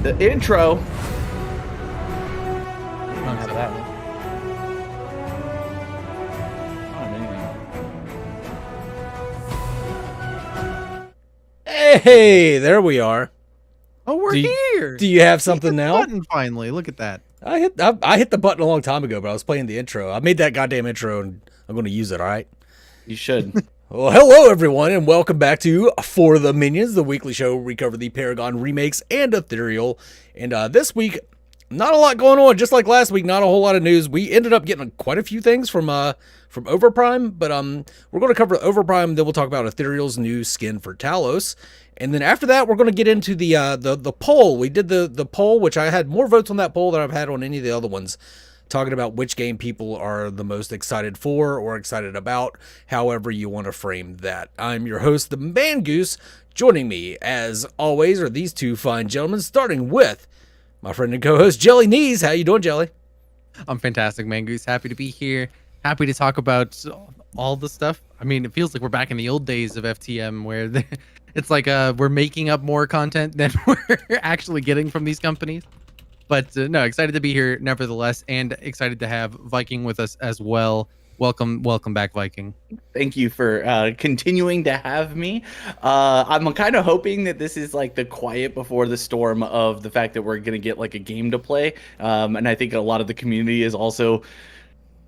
The intro. I don't have that one. Hey, there we are. Oh, we're here. Do you have something now? Button finally. Look at that. I hit the button a long time ago, but I was playing the intro. I made that goddamn intro, and I'm going to use it. All right. You should. Well, hello everyone, and welcome back to For the Minions, the weekly show where we cover the Paragon remakes and Ethereal. And this week, not a lot going on. Just like last week, not a whole lot of news. We ended up getting quite a few things from Overprime, but we're going to cover Overprime. Then we'll talk about Ethereal's new skin for Talos, and then after that, we're going to get into the poll. We did the poll, which I had more votes on that poll than I've had on any of the other ones, talking about which game people are the most excited for or excited about, however you want to frame that. I'm your host, the Man Goose. Joining me, as always, are these two fine gentlemen, starting with my friend and co-host, Jelly Knees. How you doing, Jelly? I'm fantastic, Man Goose. Happy to be here. Happy to talk about all the stuff. I mean, it feels like we're back in the old days of FTM where it's like we're making up more content than we're actually getting from these companies. But no, excited to be here nevertheless, and excited to have Viking with us as well. Welcome back, Viking. Thank you for continuing to have me. I'm kind of hoping that this is like the quiet before the storm of the fact that we're going to get like a game to play. And I think a lot of the community is also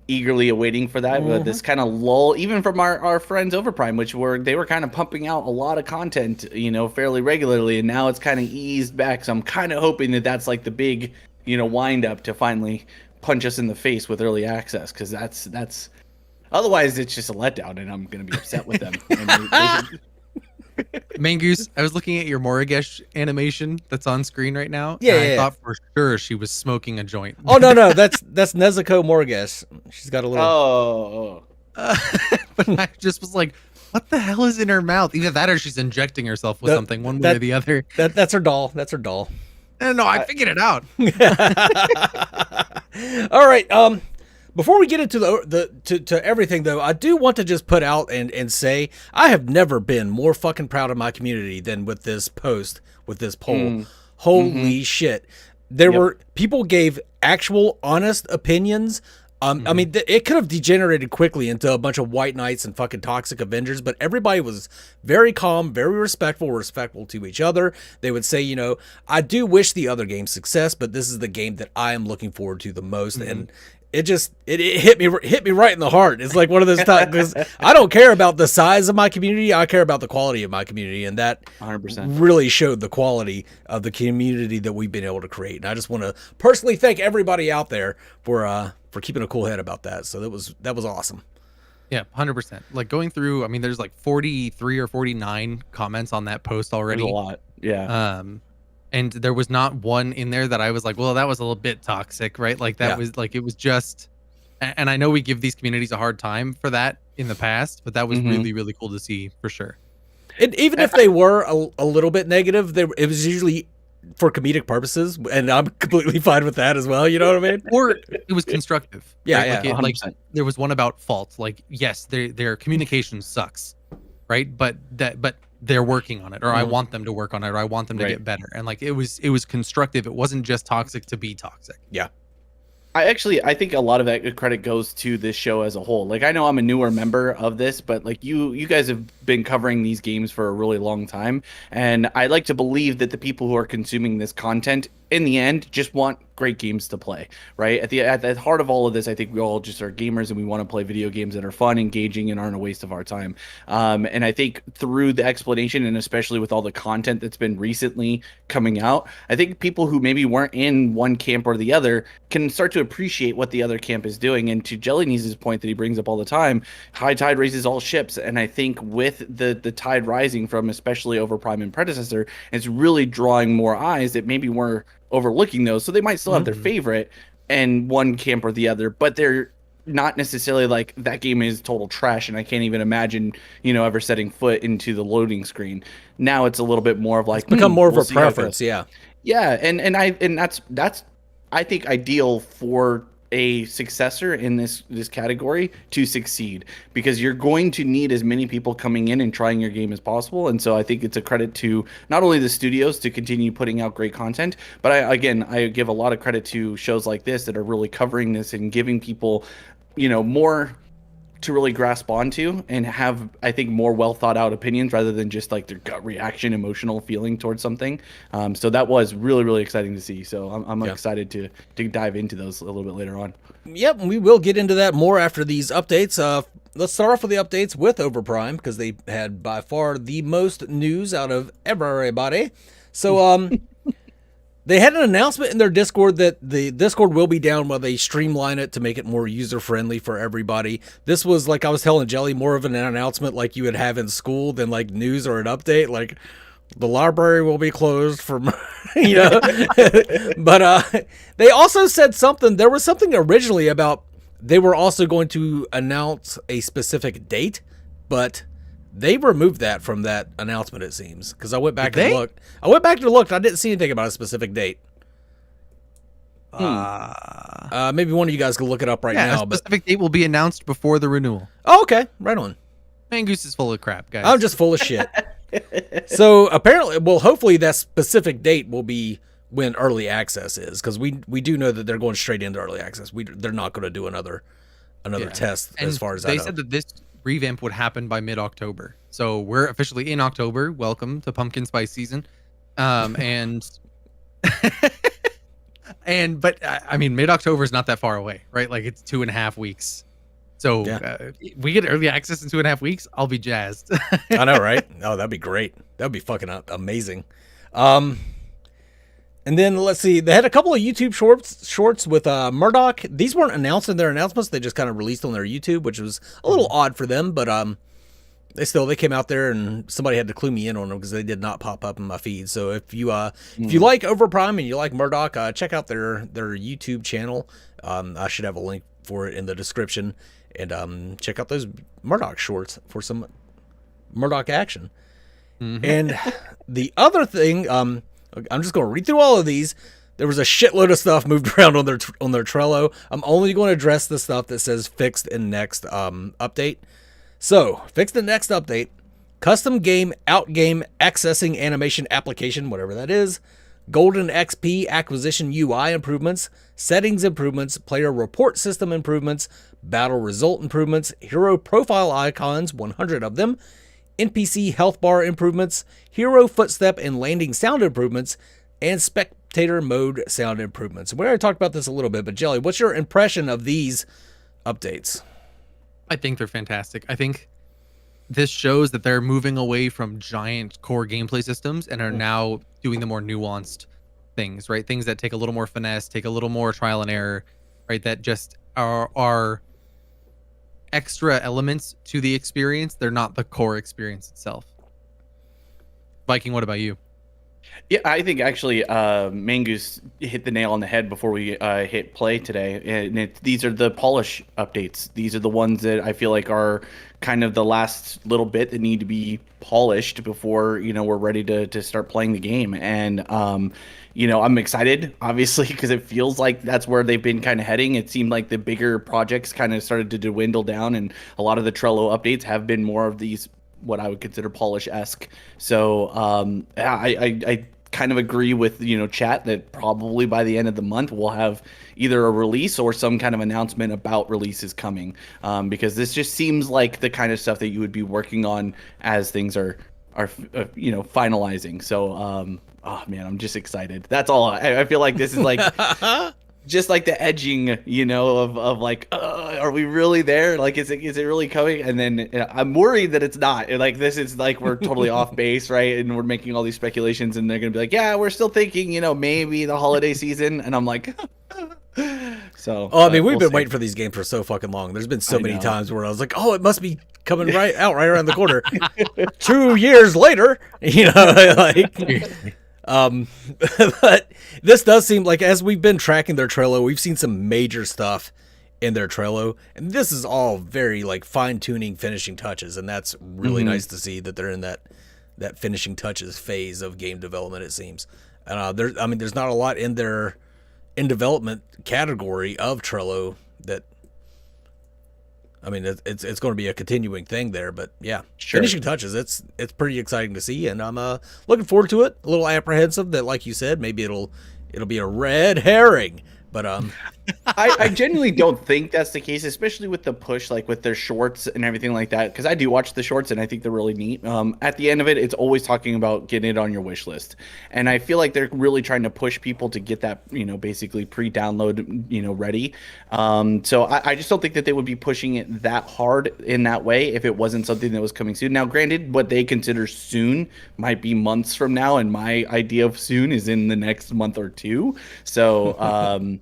eagerly awaiting for that. But this kind of lull, even from our friends Overprime, which they were kind of pumping out a lot of content, fairly regularly. And now it's kind of eased back. So I'm kind of hoping that that's like the big, wind up to finally punch us in the face with early access. Cause that's otherwise it's just a letdown and I'm going to be upset with them. Mangoose, I was looking at your Morigesh animation that's on screen right now. Yeah, and I thought for sure she was smoking a joint. Oh no, that's Nezuko Morges. She's got a little. But I just was like, what the hell is in her mouth? Either that or she's injecting herself with something, one way or the other. That's her doll. That's her doll. No, I figured it out. All right. Before we get into to everything, though, I do want to just put out and say I have never been more fucking proud of my community than with this post, with this poll. Holy shit. There were people gave actual honest opinions. I mean, it could have degenerated quickly into a bunch of white knights and fucking toxic Avengers, but everybody was very calm, very respectful to each other. They would say, I do wish the other game success, but this is the game that I am looking forward to the most. And it hit me right in the heart. It's like one of those times, because I don't care about the size of my community. I care about the quality of my community. And that 100% really showed the quality of the community that we've been able to create. And I just want to personally thank everybody out there for keeping a cool head about that. So that was awesome. Yeah, 100%. Like going through, I mean, there's like 43 or 49 comments on that post already. There's a lot. Yeah. And there was not one in there that I was like, well, that was a little bit toxic, right? Like that was like, it was just, and I know we give these communities a hard time for that in the past, but that was really, really cool to see for sure. And even if they were a little bit negative, it was usually for comedic purposes, and I'm completely fine with that as well. You know what I mean? Or it was constructive. Yeah, right? yeah. Like there was one about fault. Like, yes, their communication sucks, right? But they're working on it, or I want them to work on it, or I want them to get better. And like it was constructive. It wasn't just toxic to be toxic. Yeah. I think a lot of that credit goes to this show as a whole. Like, I know I'm a newer member of this, but like you guys have been covering these games for a really long time. And I like to believe that the people who are consuming this content in the end just want great games to play, right? At the heart of all of this, I think we all just are gamers and we want to play video games that are fun, engaging, and aren't a waste of our time. And I think through the explanation, and especially with all the content that's been recently coming out, I think people who maybe weren't in one camp or the other can start to appreciate what the other camp is doing. And to Jelly Knees' point that he brings up all the time, high tide raises all ships. And I think with the tide rising from especially Overprime and Predecessor, it's really drawing more eyes that maybe weren't overlooking those. So they might still have their favorite and one camp or the other, but they're not necessarily like that game is total trash and I can't even imagine, ever setting foot into the loading screen. Now it's a little bit more of like, it's become more of a preference. Yeah. Yeah. And that's I think ideal for a successor in this category to succeed, because you're going to need as many people coming in and trying your game as possible. And so I think it's a credit to not only the studios to continue putting out great content, but I give a lot of credit to shows like this that are really covering this and giving people, more to really grasp onto and have, I think, more well thought out opinions rather than just like their gut reaction, emotional feeling towards something. So that was really, really exciting to see. So I'm excited to dive into those a little bit later on. Yep, we will get into that more after these updates. Let's start off with the updates with Overprime, because they had by far the most news out of everybody. So they had an announcement in their Discord that the Discord will be down while they streamline it to make it more user-friendly for everybody. This was, like I was telling Jelly, more of an announcement like you would have in school than like news or an update. Like, the library will be closed for, But they also said something. There was something originally about they were also going to announce a specific date, but they removed that from that announcement, it seems, because I went back and looked. I didn't see anything about a specific date. Maybe one of you guys can look it up right now. A specific date will be announced before the renewal. Oh, okay. Right on. Mangoose is full of crap, guys. I'm just full of shit. So apparently, well, hopefully that specific date will be when early access is, because we do know that they're going straight into early access. They're not going to do another test, and as far as they said that this revamp would happen by mid-October. So we're officially in October. Welcome to pumpkin spice season. And but I mean, mid-October is not that far away, right? Like, it's 2.5 weeks. So we get early access in 2.5 weeks. I'll be jazzed. I know, right? Oh, that'd be great. That'd be fucking amazing. And then let's see. They had a couple of YouTube shorts with Murdoch. These weren't announced in their announcements. They just kind of released on their YouTube, which was a little odd for them. But they came out there and somebody had to clue me in on them because they did not pop up in my feed. So if you like Overprime and you like Murdoch, check out their YouTube channel. I should have a link for it in the description. And check out those Murdoch shorts for some Murdoch action. Mm-hmm. And the other thing, I'm just going to read through all of these. There was a shitload of stuff moved around on their Trello. I'm only going to address the stuff that says fixed in next update. So, fixed in next update, custom game outgame accessing animation application, whatever that is, Golden XP acquisition UI improvements, settings improvements, player report system improvements, battle result improvements, hero profile icons, 100 of them, NPC health bar improvements, hero footstep and landing sound improvements, and spectator mode sound improvements. We already talked about this a little bit, but Jelly, what's your impression of these updates? I think they're fantastic. I think this shows that they're moving away from giant core gameplay systems and are now doing the more nuanced things, right? Things that take a little more finesse, take a little more trial and error, right? That just are extra elements to the experience. They're not the core experience itself. Viking, what about you? Yeah, I think actually Mangoose hit the nail on the head before we hit play today. And these are the polish updates. These are the ones that I feel like are kind of the last little bit that need to be polished before, we're ready to start playing the game. And, I'm excited, obviously, because it feels like that's where they've been kind of heading. It seemed like the bigger projects kind of started to dwindle down, and a lot of the Trello updates have been more of these what I would consider polish-esque. So I kind of agree with chat that probably by the end of the month we'll have either a release or some kind of announcement about releases coming, because this just seems like the kind of stuff that you would be working on as things are finalizing. So oh man, I'm just excited. That's all. I feel like this is like just like the edging, of like, are we really there? Like, is it really coming? And then I'm worried that it's not. Like, this is like we're totally off base, right? And we're making all these speculations, and they're gonna be like, yeah, we're still thinking, maybe the holiday season. And I'm like, so. Oh, I mean, we've been waiting for these games for so fucking long. There's been so many times where I was like, oh, it must be coming right around the corner. 2 years later, like. But this does seem like, as we've been tracking their Trello, we've seen some major stuff in their Trello, and this is all very like fine-tuning, finishing touches, and that's really nice to see that they're in that finishing touches phase of game development, it seems. And there's not a lot in their in development category of Trello that, I mean, it's going to be a continuing thing there, but yeah, Sure. finishing touches. It's pretty exciting to see, and I'm looking forward to it. A little apprehensive that, like you said, maybe it'll be a red herring, but I genuinely don't think that's the case, especially with the push, like with their shorts and everything like that. Because I do watch the shorts and I think they're really neat. At the end of it, it's always talking about getting it on your wish list, and I feel like they're really trying to push people to get that, basically pre-download, ready. So I just don't think that they would be pushing it that hard in that way if it wasn't something that was coming soon. Now, granted, what they consider soon might be months from now, and my idea of soon is in the next month or two. So.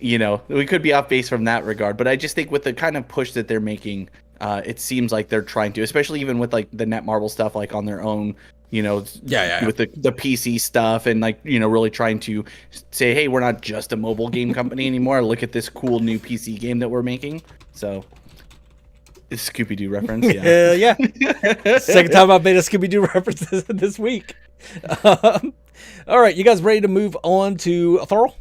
We could be off base from that regard, but I just think with the kind of push that they're making, it seems like they're trying to, especially even with like the Netmarble stuff, like on their own, with the PC stuff, and like, really trying to say, hey, we're not just a mobile game company anymore. Look at this cool new PC game that we're making. So, Scooby-Doo reference, yeah. Yeah. Second time I've made a Scooby-Doo reference this week. All right, you guys ready to move on to Ethereal?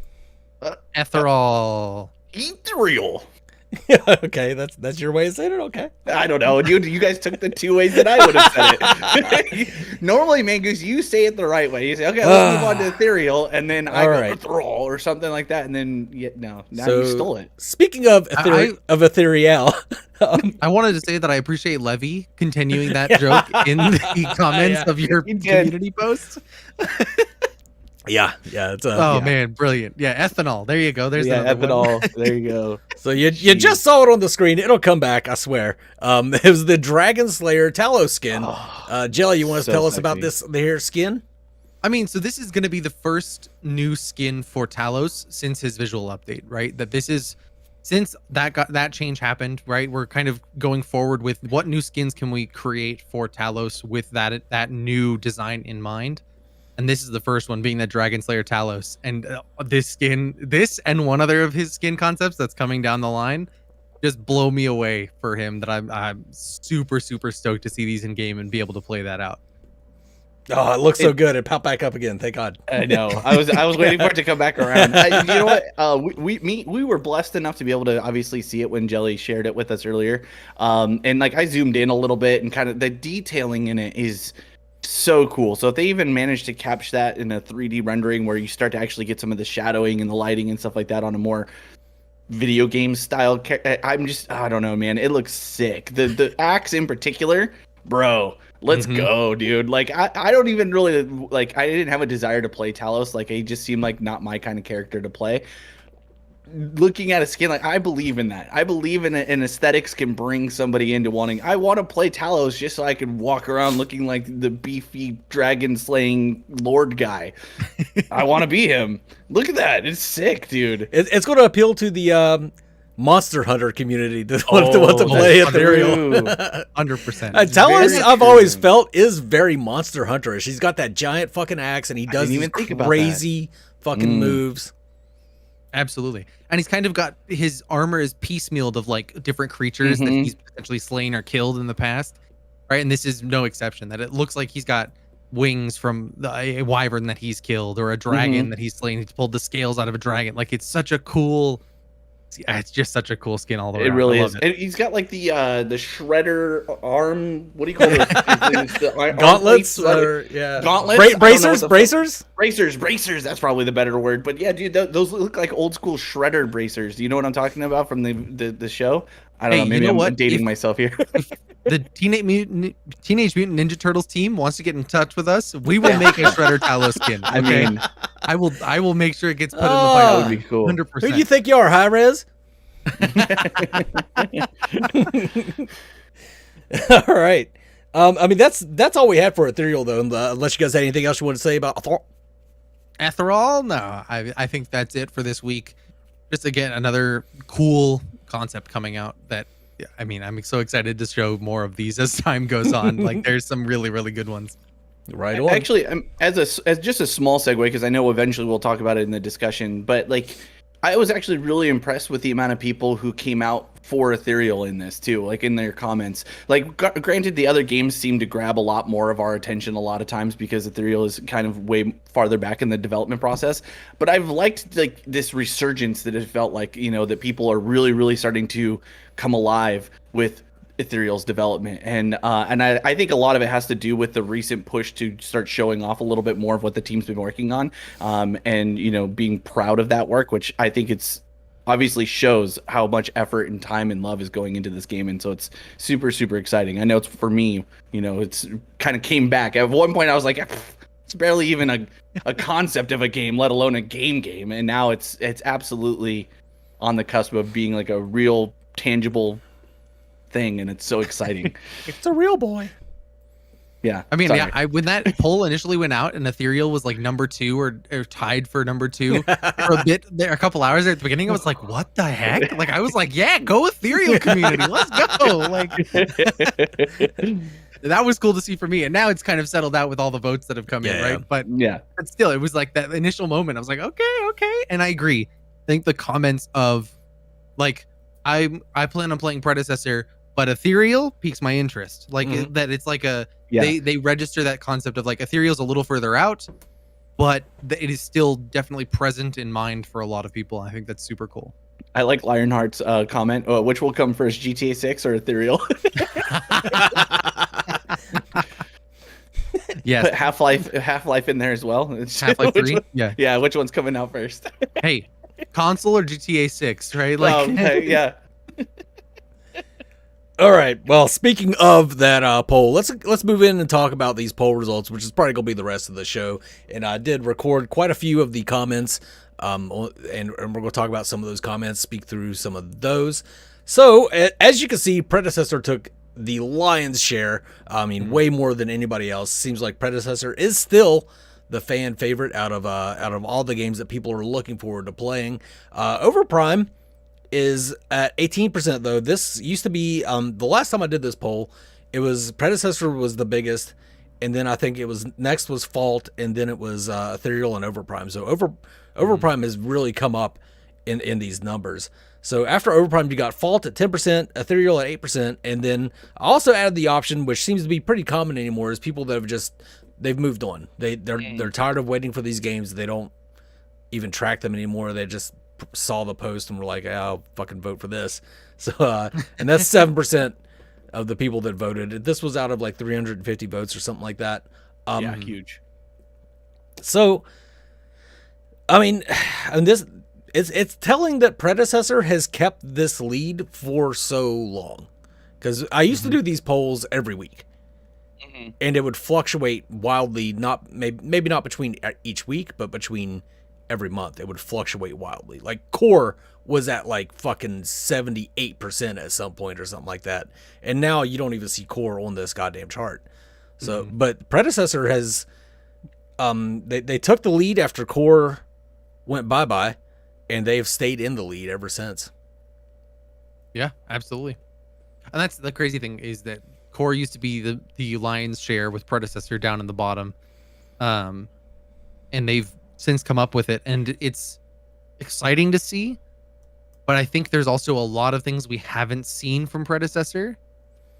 Ethereal. Ethereal. Okay, that's your way of saying it. Okay. I don't know. You guys took the two ways that I would have said it. Normally, Mangoose, you say it the right way. You say, okay, let's move on to Ethereal, and then I go Ethereal or something like that, and then now you stole it. Speaking of Ethereal, I wanted to say that I appreciate Levy continuing that joke in the comments of your community post. Yeah, it's man, brilliant. Yeah, ethanol. There you go. There's ethanol. There you go. So you just saw it on the screen. It'll come back, I swear. It was the Dragon Slayer Talos skin. Jelly, you want to tell us about their skin? I mean, so this is going to be the first new skin for Talos since his visual update, right? That this is since that change happened, right? We're kind of going forward with what new skins can we create for Talos with that new design in mind. And this is the first one, being that Dragon Slayer Talos. And this and one other of his skin concepts that's coming down the line just blow me away for him, that I'm super, super stoked to see these in game and be able to play that out. Oh, it looks so good. It popped back up again. Thank God. I know. I was waiting for it to come back around. You know what? We were blessed enough to be able to obviously see it when Jelly shared it with us earlier. And like I zoomed in a little bit, and kind of the detailing in it is so cool. So if they even manage to capture that in a 3D rendering where you start to actually get some of the shadowing and the lighting and stuff like that on a more video game style, I don't know, man. It looks sick. The axe in particular, bro. Let's go, dude. Like I don't even really like. I didn't have a desire to play Talos. Like he just seemed like not my kind of character to play. Looking at a skin, like I believe in that. I believe in aesthetics can bring somebody into wanting. I want to play Talos just so I can walk around looking like the beefy dragon slaying lord guy. I want to be him. Look at that. It's sick, dude. It's going to appeal to the Monster Hunter community that want to play Ethereal. 100%. Talos, I've always felt, is very Monster Hunter-ish. He's got that giant fucking axe, and he does these crazy fucking moves. Absolutely. And he's kind of got his armor is piecemealed of like different creatures that he's potentially slain or killed in the past, right? And this is no exception. That it looks like he's got wings from a wyvern that he's killed, or a dragon that he's slain. He's pulled the scales out of a dragon. Like it's such a cool. It's just such a cool skin all the way. It really is. And he's got like the shredder arm. What do you call it? The gauntlets or gauntlets? Bracers. That's probably the better word. But yeah, dude, those look like old school shredder bracers. Do you know what I'm talking about from the show? I don't know. Maybe I'm dating myself here. The Teenage Mutant Ninja Turtles team wants to get in touch with us, we will make a Shredder Talos skin. Okay? I mean, I will make sure it gets put in the file. That would be cool. 100%. Who do you think you are, High Res? All right. I mean, that's all we had for Ethereal, though. Unless you guys had anything else you want to say about Ethereal? No, I think that's it for this week. Just again, another cool concept coming out that. I mean, I'm so excited to show more of these as time goes on. Like, there's some really, really good ones. Right on. Actually, as just a small segue, because I know eventually we'll talk about it in the discussion, but like I was actually really impressed with the amount of people who came out for Ethereal in this too, like in their comments. Like, granted, the other games seem to grab a lot more of our attention a lot of times because Ethereal is kind of way farther back in the development process. But I've liked like this resurgence that it felt like, that people are really, really starting to come alive with Ethereal's development, and I think a lot of it has to do with the recent push to start showing off a little bit more of what the team's been working on, and being proud of that work, which I think it's obviously shows how much effort and time and love is going into this game, and so it's super super exciting. I know it's for me, it's kind of came back. At one point, I was like, it's barely even a concept of a game, let alone a game, and now it's absolutely on the cusp of being like a real tangible thing, and it's so exciting. It's a real boy. Yeah, I mean, sorry. yeah, when that poll initially went out and Ethereal was like number 2 or tied for number 2 for a bit there, a couple hours there at the beginning, I was like, what the heck? Like, I was like, yeah, go Ethereal community, let's go. Like, that was cool to see for me, and now it's kind of settled out with all the votes that have come in, right? But still, it was like that initial moment. I was like, okay, and I agree. I think the comments of like, I plan on playing Predecessor, but Ethereal piques my interest. Like that, it's like they register that concept of like Ethereal's a little further out, but it is still definitely present in mind for a lot of people. I think that's super cool. I like Lionheart's comment. Which will come first, GTA 6 or Ethereal? Yes. Put Half-Life in there as well. Half-Life 3. Yeah. Which one's coming out first? Hey, console or GTA 6, right? Like, okay, yeah. All right. Well, speaking of that poll, let's move in and talk about these poll results, which is probably gonna be the rest of the show. And I did record quite a few of the comments, and we're gonna talk about some of those comments, speak through some of those. So as you can see, Predecessor took the lion's share. I mean, way more than anybody else. Seems like Predecessor is still the fan favorite out of all the games that people are looking forward to playing. Overprime is at 18%, though. This used to be the last time I did this poll, it was Predecessor was the biggest, and then I think it was next was Fault, and then it was Ethereal and Overprime. So Overprime has really come up in these numbers. So after Overprime, you got Fault at 10%, Ethereal at 8%, and then I also added the option, which seems to be pretty common anymore, is people that have they've moved on. They're tired of waiting for these games. They don't even track them anymore. They just saw the post and were like, I'll fucking vote for this. So and that's 7% of the people that voted. This was out of like 350 votes or something like that. Yeah, huge. So I mean, and this it's telling that Predecessor has kept this lead for so long, because I used to do these polls every week, and it would fluctuate wildly. Not maybe not between each week, but between every month, it would fluctuate wildly. Like Core was at like fucking 78% at some point or something like that, and now you don't even see Core on this goddamn chart. So, but Predecessor has, they took the lead after Core went bye, and they have stayed in the lead ever since. Yeah, absolutely. And that's the crazy thing, is that Core used to be the lion's share with Predecessor down in the bottom, and they've since come up with it, and it's exciting to see. But I think there's also a lot of things we haven't seen from Predecessor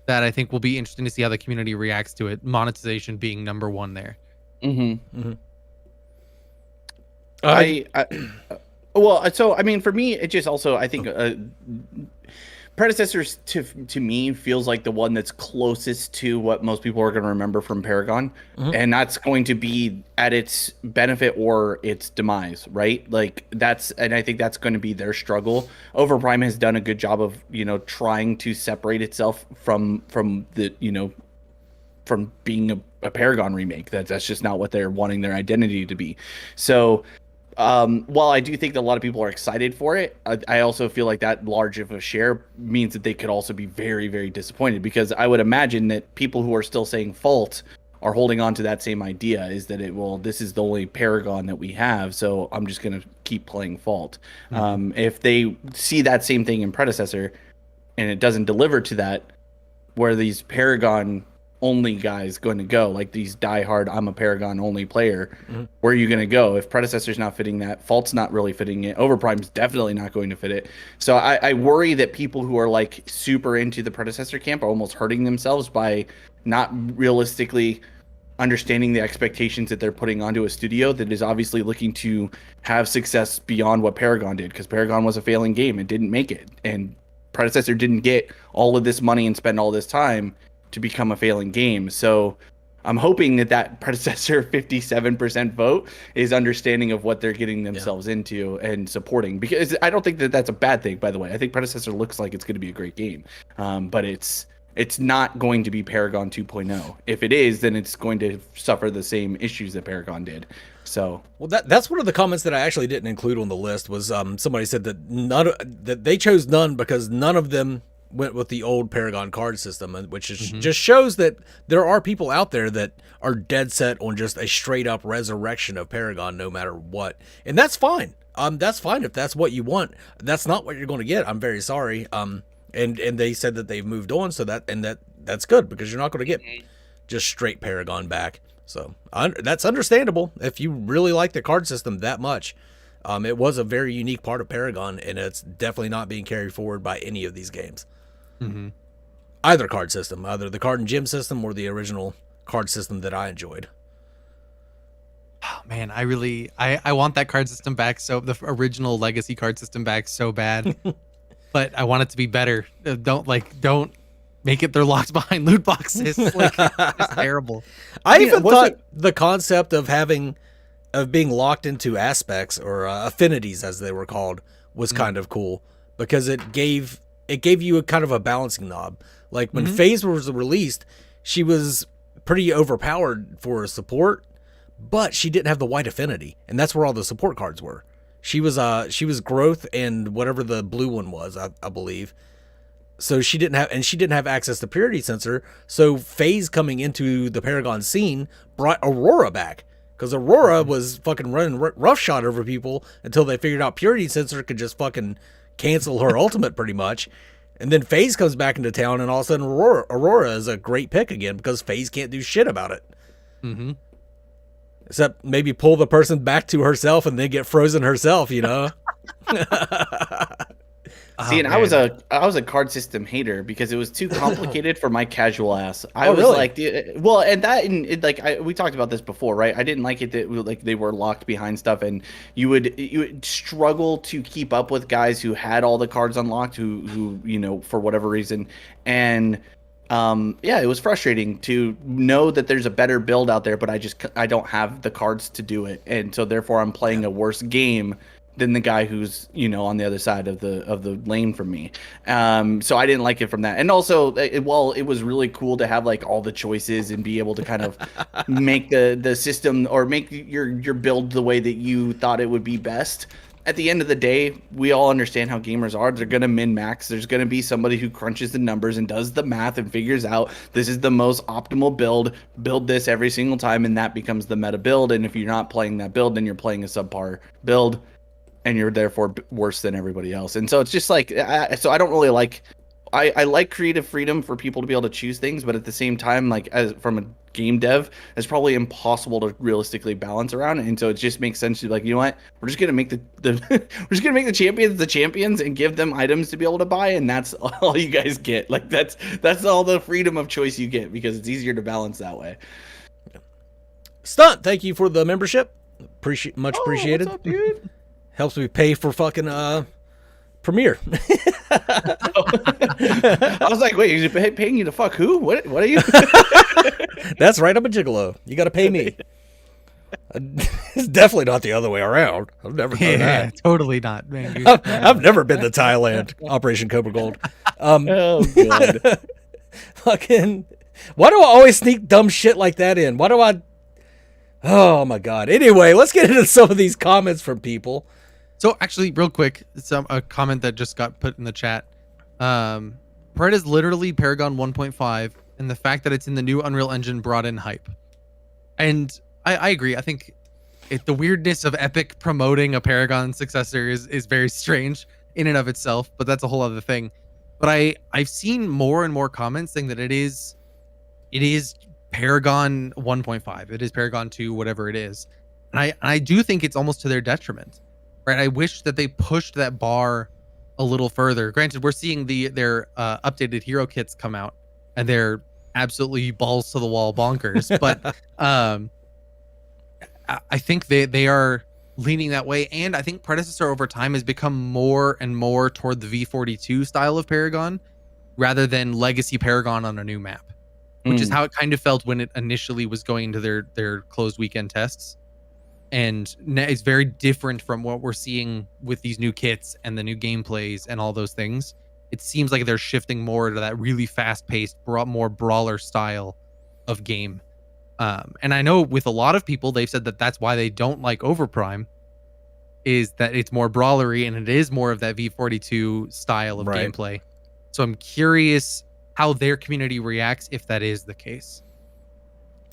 that I think will be interesting to see how the community reacts to it. Monetization being number 1 there. Well, so I mean, for me, it just also, I think Predecessors to me feels like the one that's closest to what most people are going to remember from Paragon, and that's going to be at its benefit or its demise, right? Like and I think that's going to be their struggle. Overprime has done a good job of trying to separate itself from the from being a Paragon remake. That's just not what they're wanting their identity to be. So while I do think that a lot of people are excited for it, I also feel like that large of a share means that they could also be very, very disappointed, because I would imagine that people who are still saying Fault are holding on to that same idea, is that this is the only Paragon that we have, so I'm just going to keep playing Fault. If they see that same thing in Predecessor and it doesn't deliver to that, where these Paragon only guys going to go? Like these diehard, I'm a Paragon only player. Mm-hmm. Where are you going to go if Predecessor's not fitting that? Fault's not really fitting it. Overprime's definitely not going to fit it. So I worry that people who are like super into the Predecessor camp are almost hurting themselves by not realistically understanding the expectations that they're putting onto a studio that is obviously looking to have success beyond what Paragon did, because Paragon was a failing game and didn't make it, and Predecessor didn't get all of this money and spend all this time to become a failing game. So I'm hoping that Predecessor 57% vote is understanding of what they're getting themselves into and supporting, because I don't think that that's a bad thing, by the way. I think Predecessor looks like it's going to be a great game, but it's not going to be Paragon 2.0. If it is, then it's going to suffer the same issues that Paragon did. So, well, that's one of the comments that I actually didn't include on the list. Was somebody said that they chose none because none of them went with the old Paragon card system, which is just shows that there are people out there that are dead set on just a straight up resurrection of Paragon, no matter what, and that's fine. That's fine if that's what you want. That's not what you're going to get. I'm very sorry. And they said that they've moved on, so that's good, because you're not going to get just straight Paragon back. So that's understandable if you really like the card system that much. It was a very unique part of Paragon, and it's definitely not being carried forward by any of these games. Either card system, either the card and gym system or the original card system that I enjoyed. Oh, man, I want that card system back, so the original legacy card system back so bad. But I want it to be better. Don't make it they're locked behind loot boxes. Like, it's terrible. I even thought the concept of being locked into aspects or affinities, as they were called, was kind of cool, because it gave you a kind of a balancing knob. Like when FaZe was released, she was pretty overpowered for support, but she didn't have the white affinity, and that's where all the support cards were. She was growth and whatever the blue one was, I believe. So she didn't have access to purity sensor. So FaZe coming into the Paragon scene brought Aurora back, because Aurora was fucking running roughshod over people until they figured out purity sensor could just fucking cancel her ultimate pretty much. And then FaZe comes back into town, and all of a sudden Aurora is a great pick again, because FaZe can't do shit about it. Except maybe pull the person back to herself and then get frozen herself, you know? See, and I was a card system hater because it was too complicated for my casual ass. I was really? Like, well, and that, and we talked about this before, right? I didn't like it that like they were locked behind stuff, and you would struggle to keep up with guys who had all the cards unlocked, who you know, for whatever reason, and yeah, it was frustrating to know that there's a better build out there, but I don't have the cards to do it, and so therefore I'm playing a worse game than the guy who's, you know, on the other side of the lane from me. So I didn't like it from that. And also, while it was really cool to have like all the choices and be able to kind of make the system or make your build the way that you thought it would be best, at the end of the day, we all understand how gamers are. They're going to min-max. There's going to be somebody who crunches the numbers and does the math and figures out this is the most optimal build this every single time, and that becomes the meta build. And if you're not playing that build, then you're playing a subpar build, and you're therefore worse than everybody else. And so it's just like, so I don't really like, I like creative freedom for people to be able to choose things, but at the same time, like as from a game dev, it's probably impossible to realistically balance around. And so it just makes sense to be like, you know what, we're just gonna make the we're just gonna make the champions and give them items to be able to buy, and that's all you guys get. Like that's all the freedom of choice you get, because it's easier to balance that way. Stunt, thank you for the membership. Much appreciated. What's up, dude? Helps me pay for fucking Premiere. I was like, wait, is he paying you to fuck who? What are you? That's right, I'm a gigolo. You got to pay me. It's definitely not the other way around. I've never done that. Totally not, man. I've never been to Thailand. Operation Cobra Gold. Oh god. Fucking. Why do I always sneak dumb shit like that in? Why do I? Oh my god. Anyway, let's get into some of these comments from people. So actually, real quick, a comment that just got put in the chat. Pred is literally Paragon 1.5, and the fact that it's in the new Unreal Engine brought in hype. And I agree. I think the weirdness of Epic promoting a Paragon successor is very strange in and of itself, but that's a whole other thing. But I've seen more and more comments saying that it is it is Paragon 1.5. It is Paragon 2, whatever it is. And I do think it's almost to their detriment, right? I wish that they pushed that bar a little further. Granted, we're seeing their updated hero kits come out, and they're absolutely balls to the wall bonkers. But I think they are leaning that way, and I think Predecessor over time has become more and more toward the V42 style of Paragon rather than Legacy Paragon on a new map, which is how it kind of felt when it initially was going into their closed weekend tests. And it's very different from what we're seeing with these new kits and the new gameplays and all those things. It seems like they're shifting more to that really fast-paced, more brawler style of game. And I know with a lot of people, they've said that that's why they don't like Overprime, is that it's more brawlery and it is more of that V42 style of gameplay. So I'm curious how their community reacts if that is the case.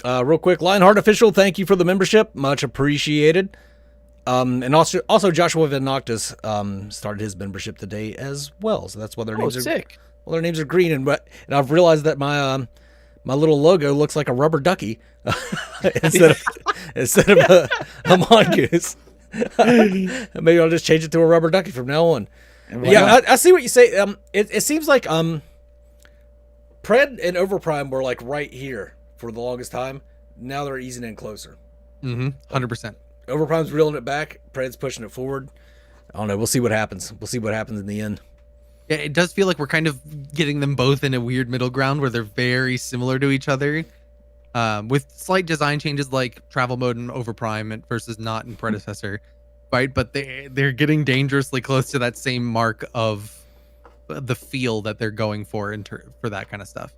Real quick, Lionheart Official, thank you for the membership. Much appreciated. And also Joshua Van Noctis started his membership today as well. So that's why their names are sick. Well, their names are green, and I've realized that my little logo looks like a rubber ducky instead of a mongoose. Maybe I'll just change it to a rubber ducky from now on. Yeah, I see what you say. It seems like Pred and Overprime were like right here for the longest time. Now they're easing in closer. 100%. Overprime's reeling it back. Pred's pushing it forward. I don't know. We'll see what happens. We'll see what happens in the end. Yeah, it does feel like we're kind of getting them both in a weird middle ground where they're very similar to each other, with slight design changes like travel mode and Overprime versus not in Predecessor, right? But they're getting dangerously close to that same mark of the feel that they're going for for that kind of stuff.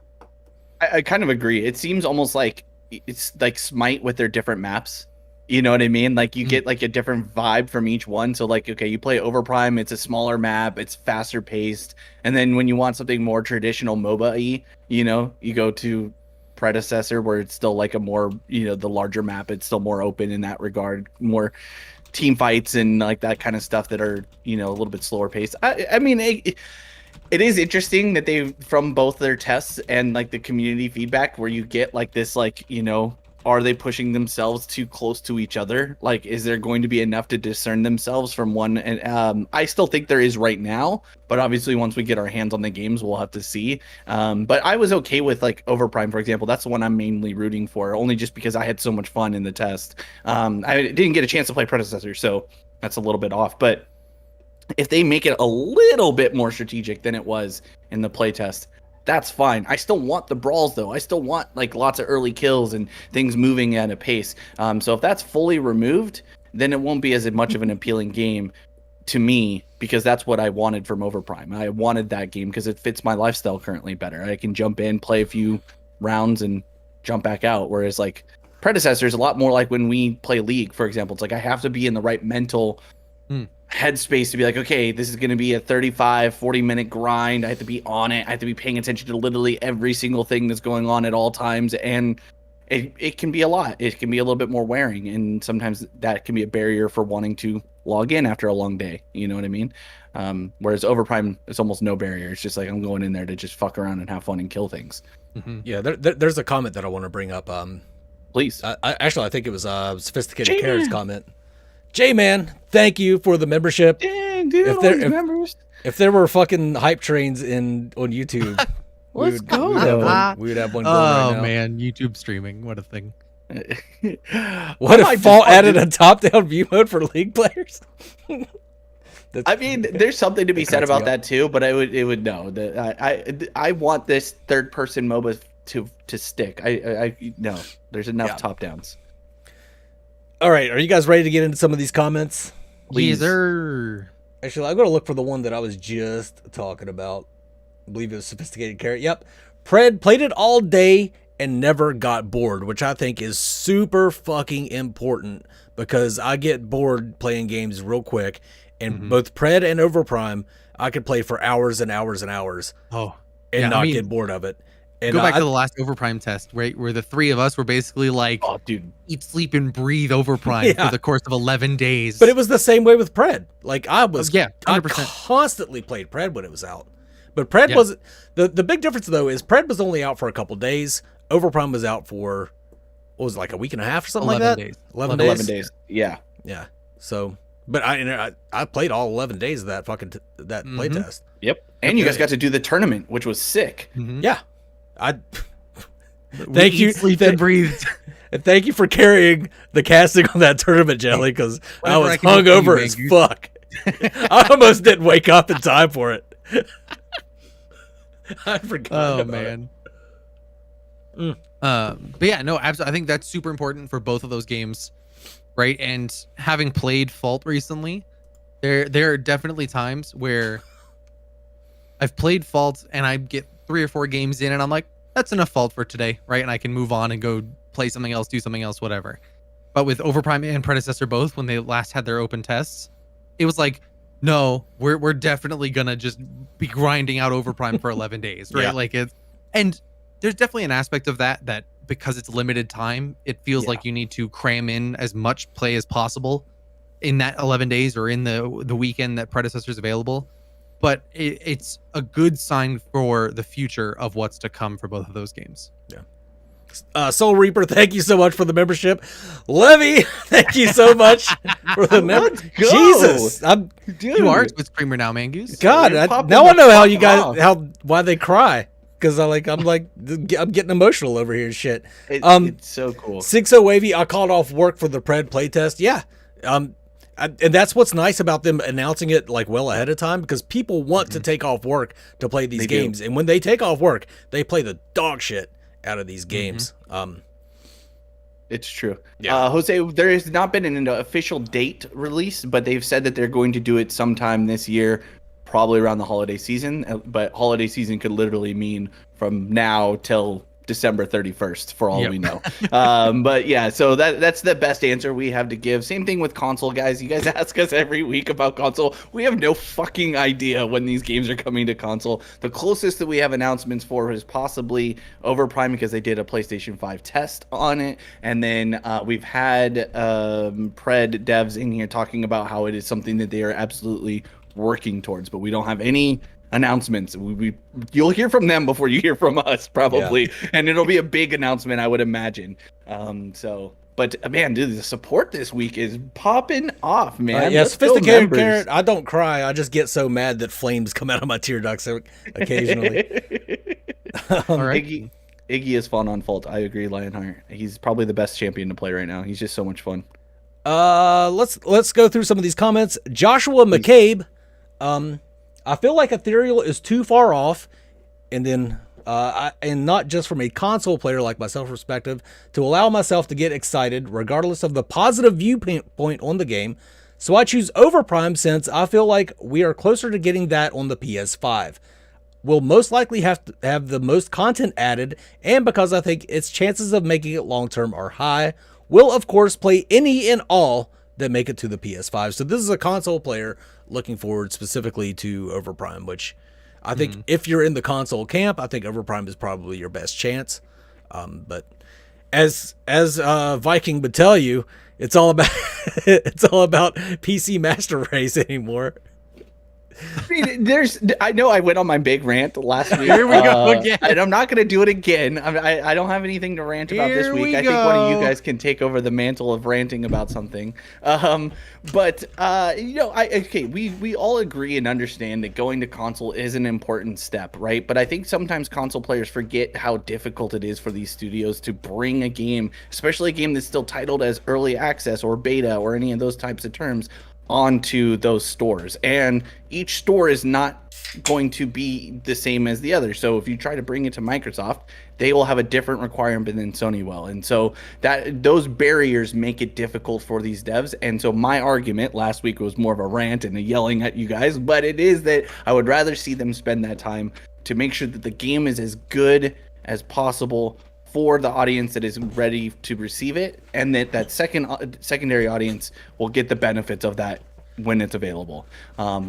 I kind of agree. It seems almost like it's like Smite with their different maps. You know what I mean? Like you get like a different vibe from each one. So like, okay, you play Overprime, it's a smaller map, it's faster paced. And then when you want something more traditional MOBA-y, you know, you go to Predecessor where it's still like a more, you know, the larger map. It's still more open in that regard, more team fights and like that kind of stuff that are, you know, a little bit slower paced. I mean, it is interesting that they, from both their tests and like the community feedback, where you get like this, like, you know, are they pushing themselves too close to each other? Like, is there going to be enough to discern themselves from one? And I still think there is right now, but obviously once we get our hands on the games, we'll have to see. But I was okay with like Overprime, for example. That's the one I'm mainly rooting for, only just because I had so much fun in the test. I didn't get a chance to play Predecessor, so that's a little bit off. But if they make it a little bit more strategic than it was in the playtest, that's fine. I still want the brawls, though. I still want like lots of early kills and things moving at a pace. So if that's fully removed, then it won't be as much of an appealing game to me, because that's what I wanted from Overprime. I wanted that game because it fits my lifestyle currently better. I can jump in, play a few rounds, and jump back out. Whereas like Predecessor is a lot more like when we play League, for example. It's like I have to be in the right mental headspace to be like, okay, this is going to be a 40 minute grind. I have to be on it. I have to be paying attention to literally every single thing that's going on at all times. And it can be a lot. It can be a little bit more wearing. And sometimes that can be a barrier for wanting to log in after a long day. You know what I mean? Whereas Overprime, it's almost no barrier. It's just like, I'm going in there to just fuck around and have fun and kill things. Yeah, there's a comment that I want to bring up. Please. I think it was Sophisticated Carrots comment. J-Man, thank you for the membership. Dang, dude, members. If there were fucking hype trains on YouTube, we would have one going right now. Oh man, YouTube streaming, what a thing. What if Fall added a top-down view mode for League players? I mean, there's something to be said about that too, but it would no. I want this third-person MOBA to stick. I no, there's enough top-downs. All right, are you guys ready to get into some of these comments? Please. Actually, I'm going to look for the one that I was just talking about. I believe it was Sophisticated Carrot. Yep. Pred played it all day and never got bored, which I think is super fucking important, because I get bored playing games real quick, and both Pred and Overprime, I could play for hours and hours and hours and not get bored of it. And go back to the last Overprime test, right, where the three of us were basically like, oh, dude, eat, sleep, and breathe Overprime for the course of 11 days. But it was the same way with Pred. Like I 100%. I constantly played Pred when it was out. But Pred wasn't. The big difference though is Pred was only out for a couple days. Overprime was out for, what was it, like a week and a half or something 11 like that? days. 11 11 days. days. Yeah. Yeah. So, but I played all 11 days of that fucking that playtest. Yep. And you guys got to do the tournament, which was sick. Yeah. I We thank eat, you, sleep, and breathe. and thank you for carrying the casting on that tournament, Jelly, because I Whatever was I can do for hungover you, as man. fuck. I almost didn't wake up in time for it. I forgot. Oh about it. man. But yeah, no, absolutely. I think that's super important for both of those games, right? And having played Fault recently, there are definitely times where I've played Fault and I get 3 or 4 games in and I'm like, that's enough Fault for today, right? And I can move on and go play something else, do something else, whatever. But with Overprime and Predecessor both, when they last had their open tests, it was like, no, we're definitely gonna just be grinding out Overprime for 11 days, right? Yeah. Like it's, and there's definitely an aspect of that because it's limited time, it feels like you need to cram in as much play as possible in that 11 days or in the weekend that Predecessor is available. But it's a good sign for the future of what's to come for both of those games. Soul Reaper, thank you so much for the membership. Levy, thank you so much for the membership. go. Jesus, I'm Dude. You are with Screamer now, Mangoose. God. You're popping Now I know how the you fuck guys why they cry, because I'm getting emotional over here and shit. It's so cool. 60 Wavy, I called off work for the Pred playtest. Yeah. And that's what's nice about them announcing it like well ahead of time, because people want to take off work to play these games. And when they take off work, they play the dog shit out of these games. It's true. Yeah. Jose, there has not been an official date released, but they've said that they're going to do it sometime this year, probably around the holiday season. But holiday season could literally mean from now till December 31st for all we know. But yeah, so that's the best answer we have to give. Same thing with console, guys. You guys ask us every week about console. We have no fucking idea when these games are coming to console. The closest that we have announcements for is possibly Overprime, because they did a PlayStation 5 test on it. And then we've had Pred devs in here talking about how it is something that they are absolutely working towards, but we don't have any announcements. You'll hear from them before you hear from us, probably, and it'll be a big announcement, I would imagine. But man, dude, the support this week is popping off, man. Yeah, Let's go, Sophisticated members. Carrot, I don't cry. I just get so mad that flames come out of my tear ducts occasionally. All right. Iggy is fun on Fault. I agree, Lionheart. He's probably the best champion to play right now. He's just so much fun. Let's go through some of these comments. Joshua McCabe, I feel like Ethereal is too far off, and then and not just from a console player like myself perspective, to allow myself to get excited regardless of the positive viewpoint on the game. So I choose Overprime, since I feel like we are closer to getting that on the PS5. We'll most likely have to have the most content added, and because I think its chances of making it long term are high, will of course play any and all that make it to the PS5. So this is a console player looking forward specifically to Overprime, which I think if you're in the console camp, I think Overprime is probably your best chance. But as Viking would tell you, it's all about PC Master Race anymore. I mean, I know I went on my big rant last week. Here we go again. And I'm not going to do it again. I don't have anything to rant about this Here week. we I think one of you go. guys can take over the mantle of ranting about something. But we all agree and understand that going to console is an important step, right? But I think sometimes console players forget how difficult it is for these studios to bring a game, especially a game that's still titled as early access or beta or any of those types of terms, onto those stores. And each store is not going to be the same as the other. So if you try to bring it to Microsoft, they will have a different requirement than Sony will. And so those barriers make it difficult for these devs. And so my argument last week was more of a rant and a yelling at you guys, but it is that I would rather see them spend that time to make sure that the game is as good as possible for the audience that is ready to receive it, and that secondary audience will get the benefits of that when it's available.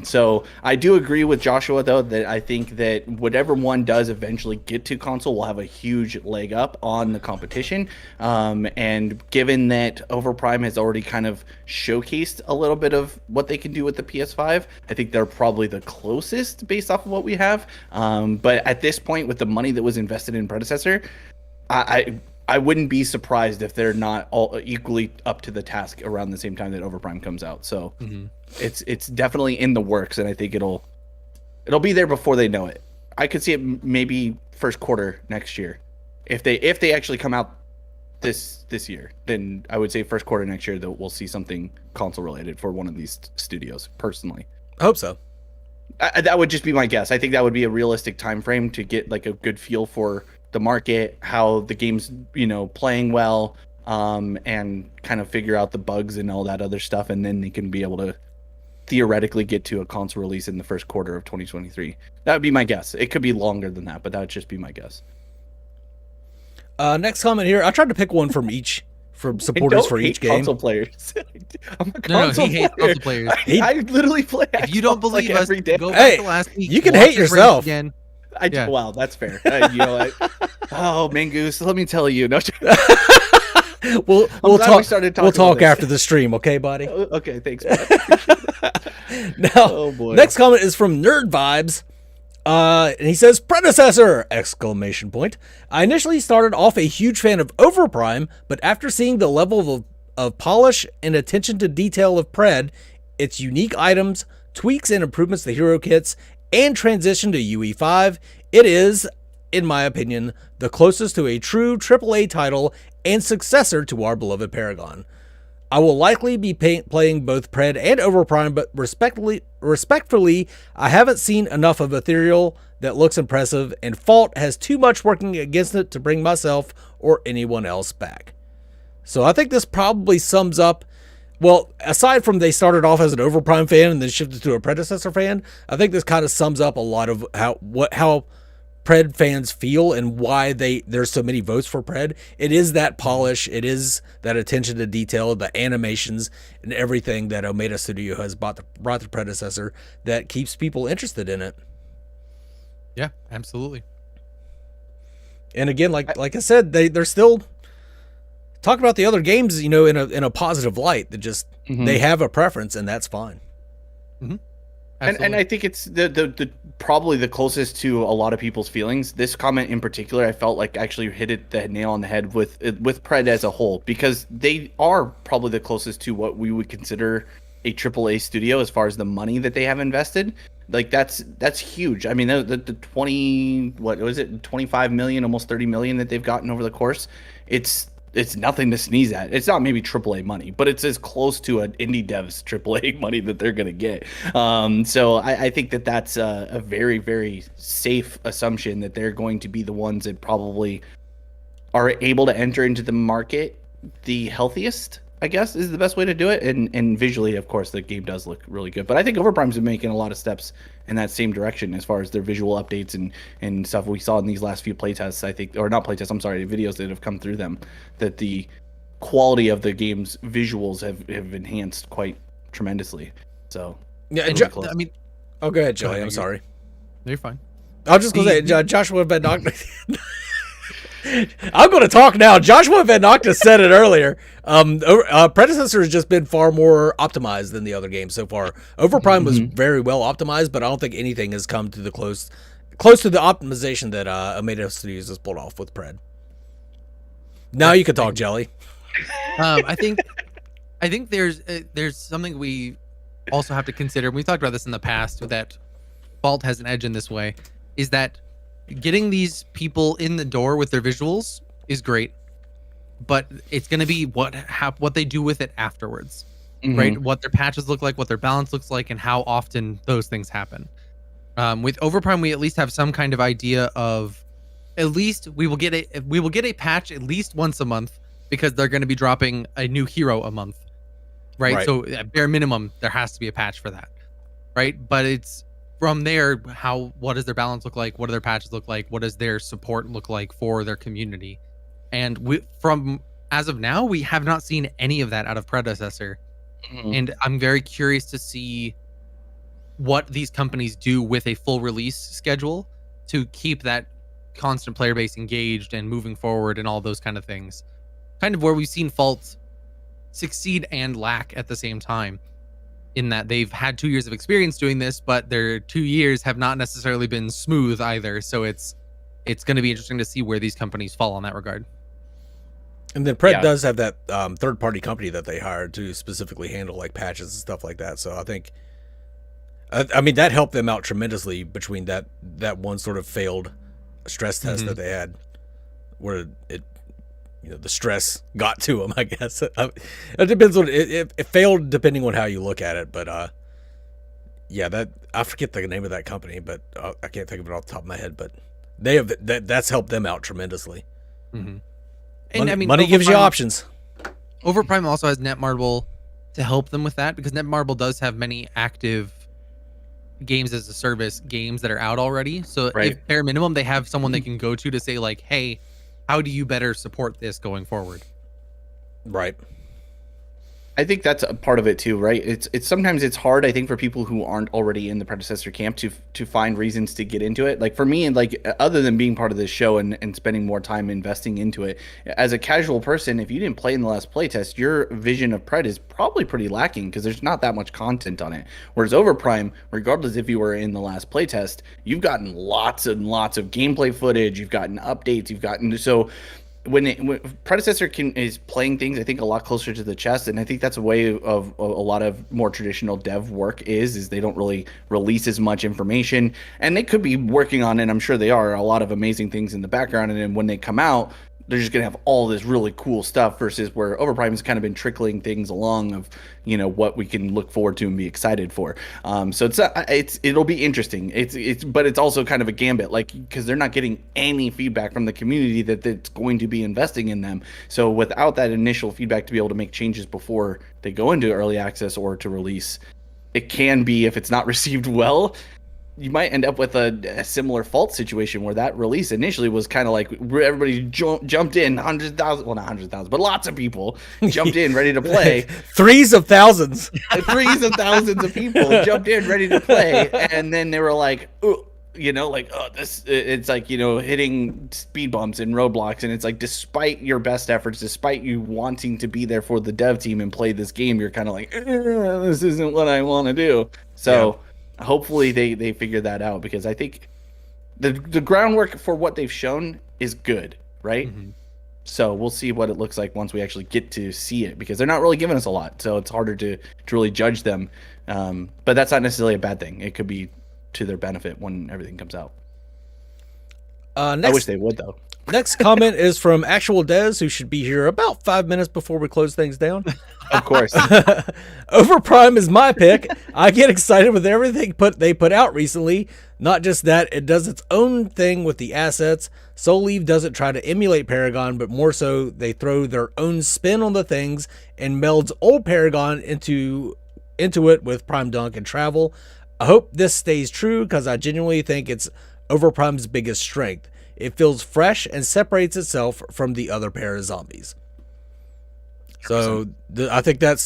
So I do agree with Joshua, though, that I think that whatever one does eventually get to console will have a huge leg up on the competition. And given that Overprime has already kind of showcased a little bit of what they can do with the PS5, I think they're probably the closest based off of what we have. But at this point, with the money that was invested in Predecessor, I wouldn't be surprised if they're not all equally up to the task around the same time that Overprime comes out. So it's definitely in the works, and I think it'll be there before they know it. I could see it maybe first quarter next year. If they actually come out this year, then I would say first quarter next year that we'll see something console related for one of these studios. Personally, I hope so. that would just be my guess. I think that would be a realistic time frame to get like a good feel for the market, how the game's playing well, and kind of figure out the bugs and all that other stuff, and then they can be able to theoretically get to a console release in the first quarter of 2023. That would be my guess. It could be longer than that, but that would just be my guess. Next comment here. I tried to pick one from supporters for each game. Console players. I'm a console he hates console players. I literally play. If you don't believe like us, every day. go back to last week. You can hate yourself. Again. Wow, that's fair. Oh, Mangoose, let me tell you. No, we'll talk after the stream, okay, buddy? Okay, thanks. Bud. Now, oh boy. Next comment is from Nerd Vibes. And he says, Predecessor! Exclamation point. I initially started off a huge fan of Overprime, but after seeing the level of polish and attention to detail of Pred, its unique items, tweaks and improvements to hero kits, and transition to UE5, it is, in my opinion, the closest to a true AAA title and successor to our beloved Paragon. I will likely be playing both Pred and Overprime, but respectfully, I haven't seen enough of Ethereal that looks impressive, and Fault has too much working against it to bring myself or anyone else back. So I think this probably sums up, well, aside from they started off as an Overprime fan and then shifted to a Predecessor fan, I think this kind of sums up a lot of how Pred fans feel and why there's so many votes for Pred. It is that polish, it is that attention to detail, the animations and everything that Omega Studio has brought the Predecessor that keeps people interested in it. Yeah, absolutely. And again, like I said, they're still talking about the other games, in a positive light. That just they have a preference, and that's fine. Mm-hmm. And I think it's the probably the closest to a lot of people's feelings. This comment in particular, I felt like actually hit the nail on the head with Pred as a whole, because they are probably the closest to what we would consider a AAA studio as far as the money that they have invested. Like that's huge. I mean, the 25 million, almost 30 million that they've gotten over the course. It's nothing to sneeze at. It's not maybe AAA money, but it's as close to an indie dev's AAA money that they're going to get. So I think that's a very, very safe assumption that they're going to be the ones that probably are able to enter into the market the healthiest, I guess, is the best way to do it. And visually, of course, the game does look really good. But I think Overprime's been making a lot of steps in that same direction as far as their visual updates and stuff we saw in these last few playtests, I think, or not playtests, I'm sorry, videos that have come through them, that the quality of the game's visuals have enhanced quite tremendously. So, yeah, I mean, oh, go ahead, Joey. I'm sorry. You're fine. I was just going to say, Joshua Van Noctis. I'm going to talk now. Joshua Van Noctis said it earlier. Predecessor has just been far more optimized than the other games so far. Overprime was very well optimized, but I don't think anything has come to the close to the optimization that Omega Studios has pulled off with Pred. Now you can talk, Jelly. I think there's something we also have to consider. We've talked about this in the past, that Fault has an edge in this way, is that getting these people in the door with their visuals is great, but it's going to be what they do with it afterwards, right? What their patches look like, what their balance looks like, and how often those things happen. With Overprime, we at least have some kind of idea of, at least we will get a patch at least once a month, because they're going to be dropping a new hero a month, right? So at bare minimum, there has to be a patch for that, right? But it's from there, what does their balance look like? What do their patches look like? What does their support look like for their community? And as of now, we have not seen any of that out of Predecessor. And I'm very curious to see what these companies do with a full release schedule to keep that constant player base engaged and moving forward and all those kind of things. Kind of where we've seen Fault succeed and lack at the same time, in that they've had 2 years of experience doing this, but their 2 years have not necessarily been smooth either. So it's it's going to be interesting to see where these companies fall on that regard. And then Pred Yeah. does have that third-party company that they hired to specifically handle like patches and stuff like that. So I think, I mean, that helped them out tremendously between that one sort of failed stress test that they had, where it, the stress got to them. I guess it depends on it failed depending on how you look at it. But yeah, that I forget the name of that company, but I can't think of it off the top of my head. But they have that's helped them out tremendously. And I mean, money gives you Overprime- options. Overprime also has Netmarble to help them with that, because Netmarble does have many active games as a service games that are out already. So Right. if bare minimum, they have someone they can go to say like, hey, how do you better support this going forward? Right. I think that's a part of it too, right? It's sometimes it's hard, I think, for people who aren't already in the Predecessor camp to find reasons to get into it. Like for me, and like other than being part of this show and spending more time investing into it, as a casual person, if you didn't play in the last playtest, your vision of Pred is probably pretty lacking because there's not that much content on it. Whereas Overprime, regardless if you were in the last playtest, you've gotten lots and lots of gameplay footage, you've gotten updates, you've gotten when Predecessor is playing things, I think, a lot closer to the chest, and I think that's a way of a lot of more traditional dev work is they don't really release as much information, and they could be working on, and I'm sure they are, a lot of amazing things in the background, and then when they come out, they're just gonna have all this really cool stuff versus where Overprime has kind of been trickling things along of what we can look forward to and be excited for. So it'll be interesting. But it's also kind of a gambit, like because they're not getting any feedback from the community that's going to be investing in them. So without that initial feedback to be able to make changes before they go into early access or to release, it can be, if it's not received well, you might end up with a similar fault situation where that release initially was kind of like everybody jumped in, 100,000, well, not 100,000, but lots of people jumped in ready to play. Threes of thousands. Threes of thousands of people jumped in ready to play, and then they were like, oh, this, it's like, hitting speed bumps and roadblocks, and it's like, despite your best efforts, despite you wanting to be there for the dev team and play this game, you're kind of like, this isn't what I want to do. So hopefully they figure that out, because I think the groundwork for what they've shown is good, right? So we'll see what it looks like once we actually get to see it, because they're not really giving us a lot, so it's harder to really judge them. But that's not necessarily a bad thing. It could be to their benefit when everything comes out. I wish they would, though. Next comment is from Actual Des, who should be here about 5 minutes before we close things down. Of course. Overprime is my pick. I get excited with everything they put out recently. Not just that, it does its own thing with the assets. Soul Leave doesn't try to emulate Paragon, but more so they throw their own spin on the things and melds old Paragon into it with Prime Dunk and Travel. I hope this stays true, because I genuinely think it's Overprime's biggest strength. It feels fresh and separates itself from the other para zombies. So I think that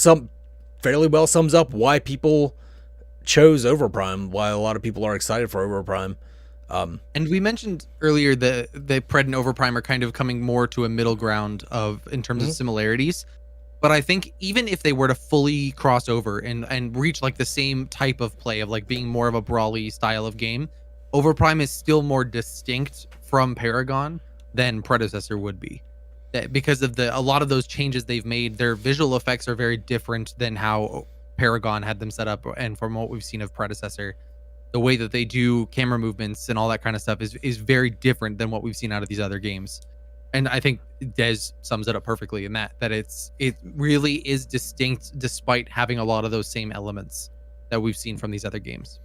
fairly well sums up why people chose Overprime, why a lot of people are excited for Overprime. And we mentioned earlier that the Pred and Overprime are kind of coming more to a middle ground in terms of similarities. But I think even if they were to fully cross over and reach like the same type of play of like being more of a brawly style of game, Overprime is still more distinct from Paragon than Predecessor would be. Because of a lot of those changes they've made, their visual effects are very different than how Paragon had them set up, and from what we've seen of Predecessor, the way that they do camera movements and all that kind of stuff is very different than what we've seen out of these other games. And I think Des sums it up perfectly in that it really is distinct despite having a lot of those same elements that we've seen from these other games.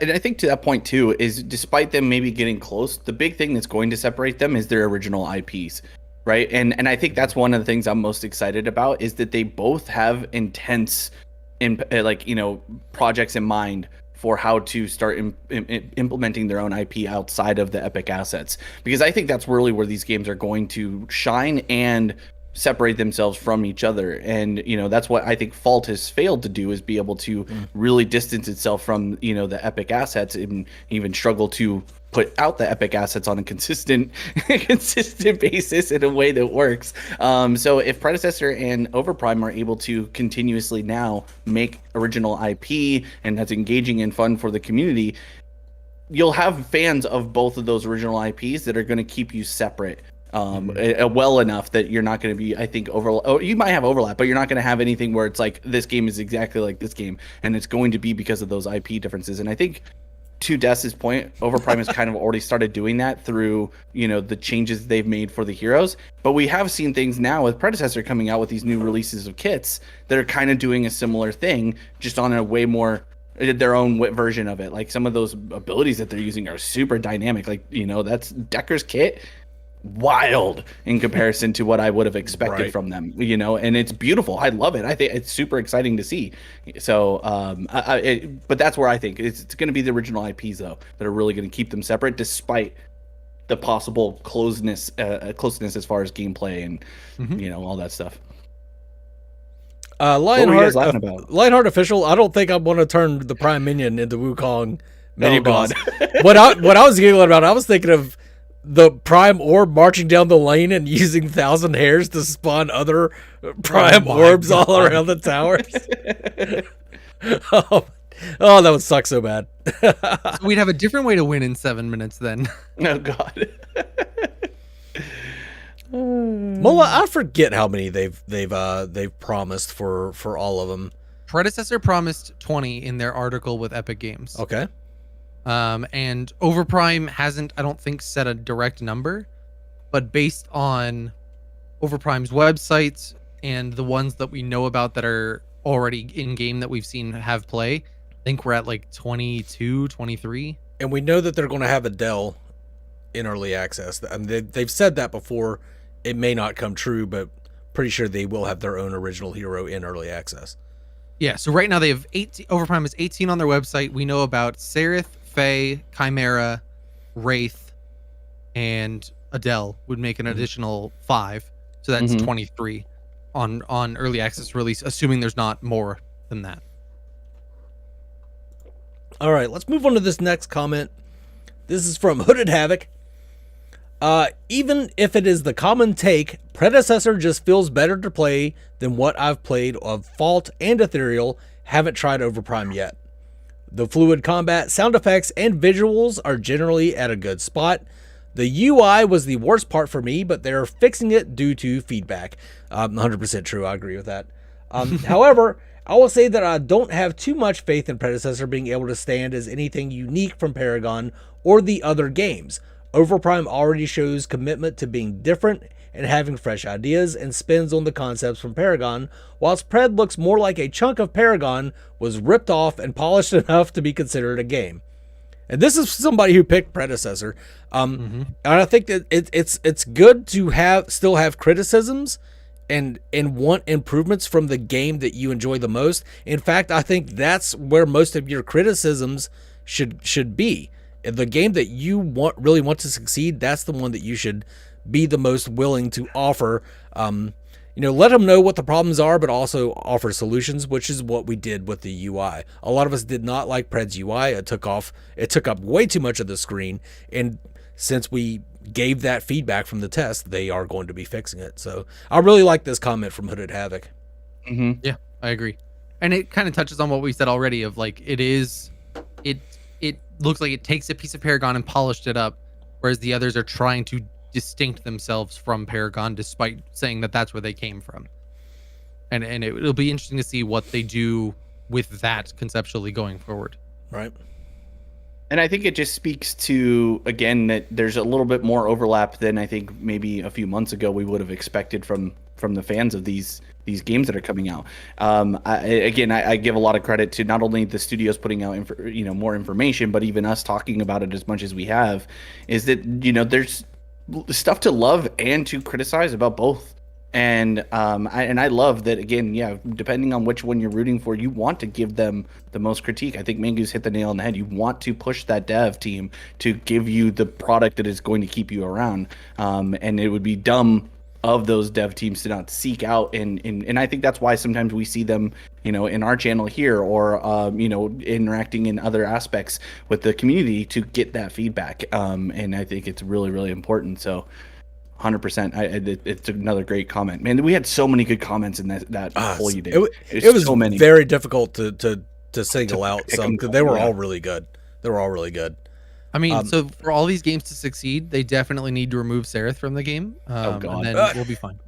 And I think to that point too, is despite them maybe getting close, the big thing that's going to separate them is their original IPs, right? And I think that's one of the things I'm most excited about, is that they both have intense, projects in mind for how to start implementing their own IP outside of the Epic assets, because I think that's really where these games are going to shine and separate themselves from each other. And that's what I think Fault has failed to do, is be able to really distance itself from the Epic assets, and even struggle to put out the Epic assets on a consistent basis in a way that works. So if Predecessor and Overprime are able to continuously now make original IP, and that's engaging and fun for the community, you'll have fans of both of those original IPs that are going to keep you separate well enough that you're not going to be, I think, you might have overlap, but you're not going to have anything where it's like this game is exactly like this game, and it's going to be because of those IP differences. And I think, to Des's point, Overprime has kind of already started doing that through, the changes they've made for the heroes. But we have seen things now with Predecessor coming out with these new releases of kits that are kind of doing a similar thing, just on a way more their own version of it. Like some of those abilities that they're using are super dynamic. Like, that's Decker's kit, wild in comparison to what I would have expected from them, and it's beautiful. I love it. I think it's super exciting to see. So, but that's where I think it's going to be the original IPs though that are really going to keep them separate, despite the possible closeness as far as gameplay and all that stuff. Lionheart official. I don't think I want to turn the Prime Minion into Wukong mini boss. God. What I was giggling about, I was thinking of the Prime Orb marching down the lane and using 1,000 hairs to spawn other Prime Orbs all around the towers. Oh, that would suck so bad. So we'd have a different way to win in 7 minutes then. Oh God. Mola, I forget how many they've promised for all of them. Predecessor promised 20 in their article with Epic Games. Okay. And Overprime hasn't, I don't think, set a direct number, but based on Overprime's website and the ones that we know about that are already in game that we've seen have play, I think we're at like 22, 23. And we know that they're going to have Adele in early access. I mean, they've said that before. It may not come true, but pretty sure they will have their own original hero in early access. Yeah, so right now they have 18. Overprime is 18 on their website. We know about Seraph, Faye, Chimera, Wraith, and Adele would make an additional 5. So that's 23 on early access release, assuming there's not more than that. All right, let's move on to this next comment. This is from Hooded Havoc. Even if it is the common take, Predecessor just feels better to play than what I've played of Fault and Ethereal. Haven't tried Overprime yet. The fluid combat, sound effects, and visuals are generally at a good spot. The UI was the worst part for me, but they're fixing it due to feedback. 100% true, I agree with that. However, I will say that I don't have too much faith in Predecessor being able to stand as anything unique from Paragon or the other games. Overprime already shows commitment to being different and having fresh ideas and spins on the concepts from Paragon, whilst Pred looks more like a chunk of Paragon was ripped off and polished enough to be considered a game. And this is somebody who picked Predecessor. And I think that it's good to still have criticisms and want improvements from the game that you enjoy the most. In fact, I think that's where most of your criticisms should be. The game that you really want to succeed, that's the one that you should be the most willing to offer. Let them know what the problems are, but also offer solutions, which is what we did with the UI. A lot of us did not like Pred's UI. It took up way too much of the screen. And since we gave that feedback from the test, they are going to be fixing it. So I really like this comment from Hooded Havoc. Yeah, I agree. And it kind of touches on what we said already of like, it looks like it takes a piece of Paragon and polished it up, whereas the others are trying to distinct themselves from Paragon despite saying that that's where they came from. And it'll be interesting to see what they do with that conceptually going forward. Right. And I think it just speaks to, again, that there's a little bit more overlap than I think maybe a few months ago we would have expected from the fans of these games that are coming out. I give a lot of credit to not only the studios putting out more information, but even us talking about it as much as we have, is that there's stuff to love and to criticize about both. And I love that, again, depending on which one you're rooting for, you want to give them the most critique. I think Mangoose hit the nail on the head. You want to push that dev team to give you the product that is going to keep you around. And it would be dumb of those dev teams to not seek out and I think that's why sometimes we see them in our channel here or interacting in other aspects with the community to get that feedback, and I think it's really, really important. So 100%, it's another great comment, man. We had so many good comments in that poll you did. It was so many. Very difficult to single out some because they were all really good. I mean, so for all these games to succeed, they definitely need to remove Seraph from the game, God. and then we'll be fine.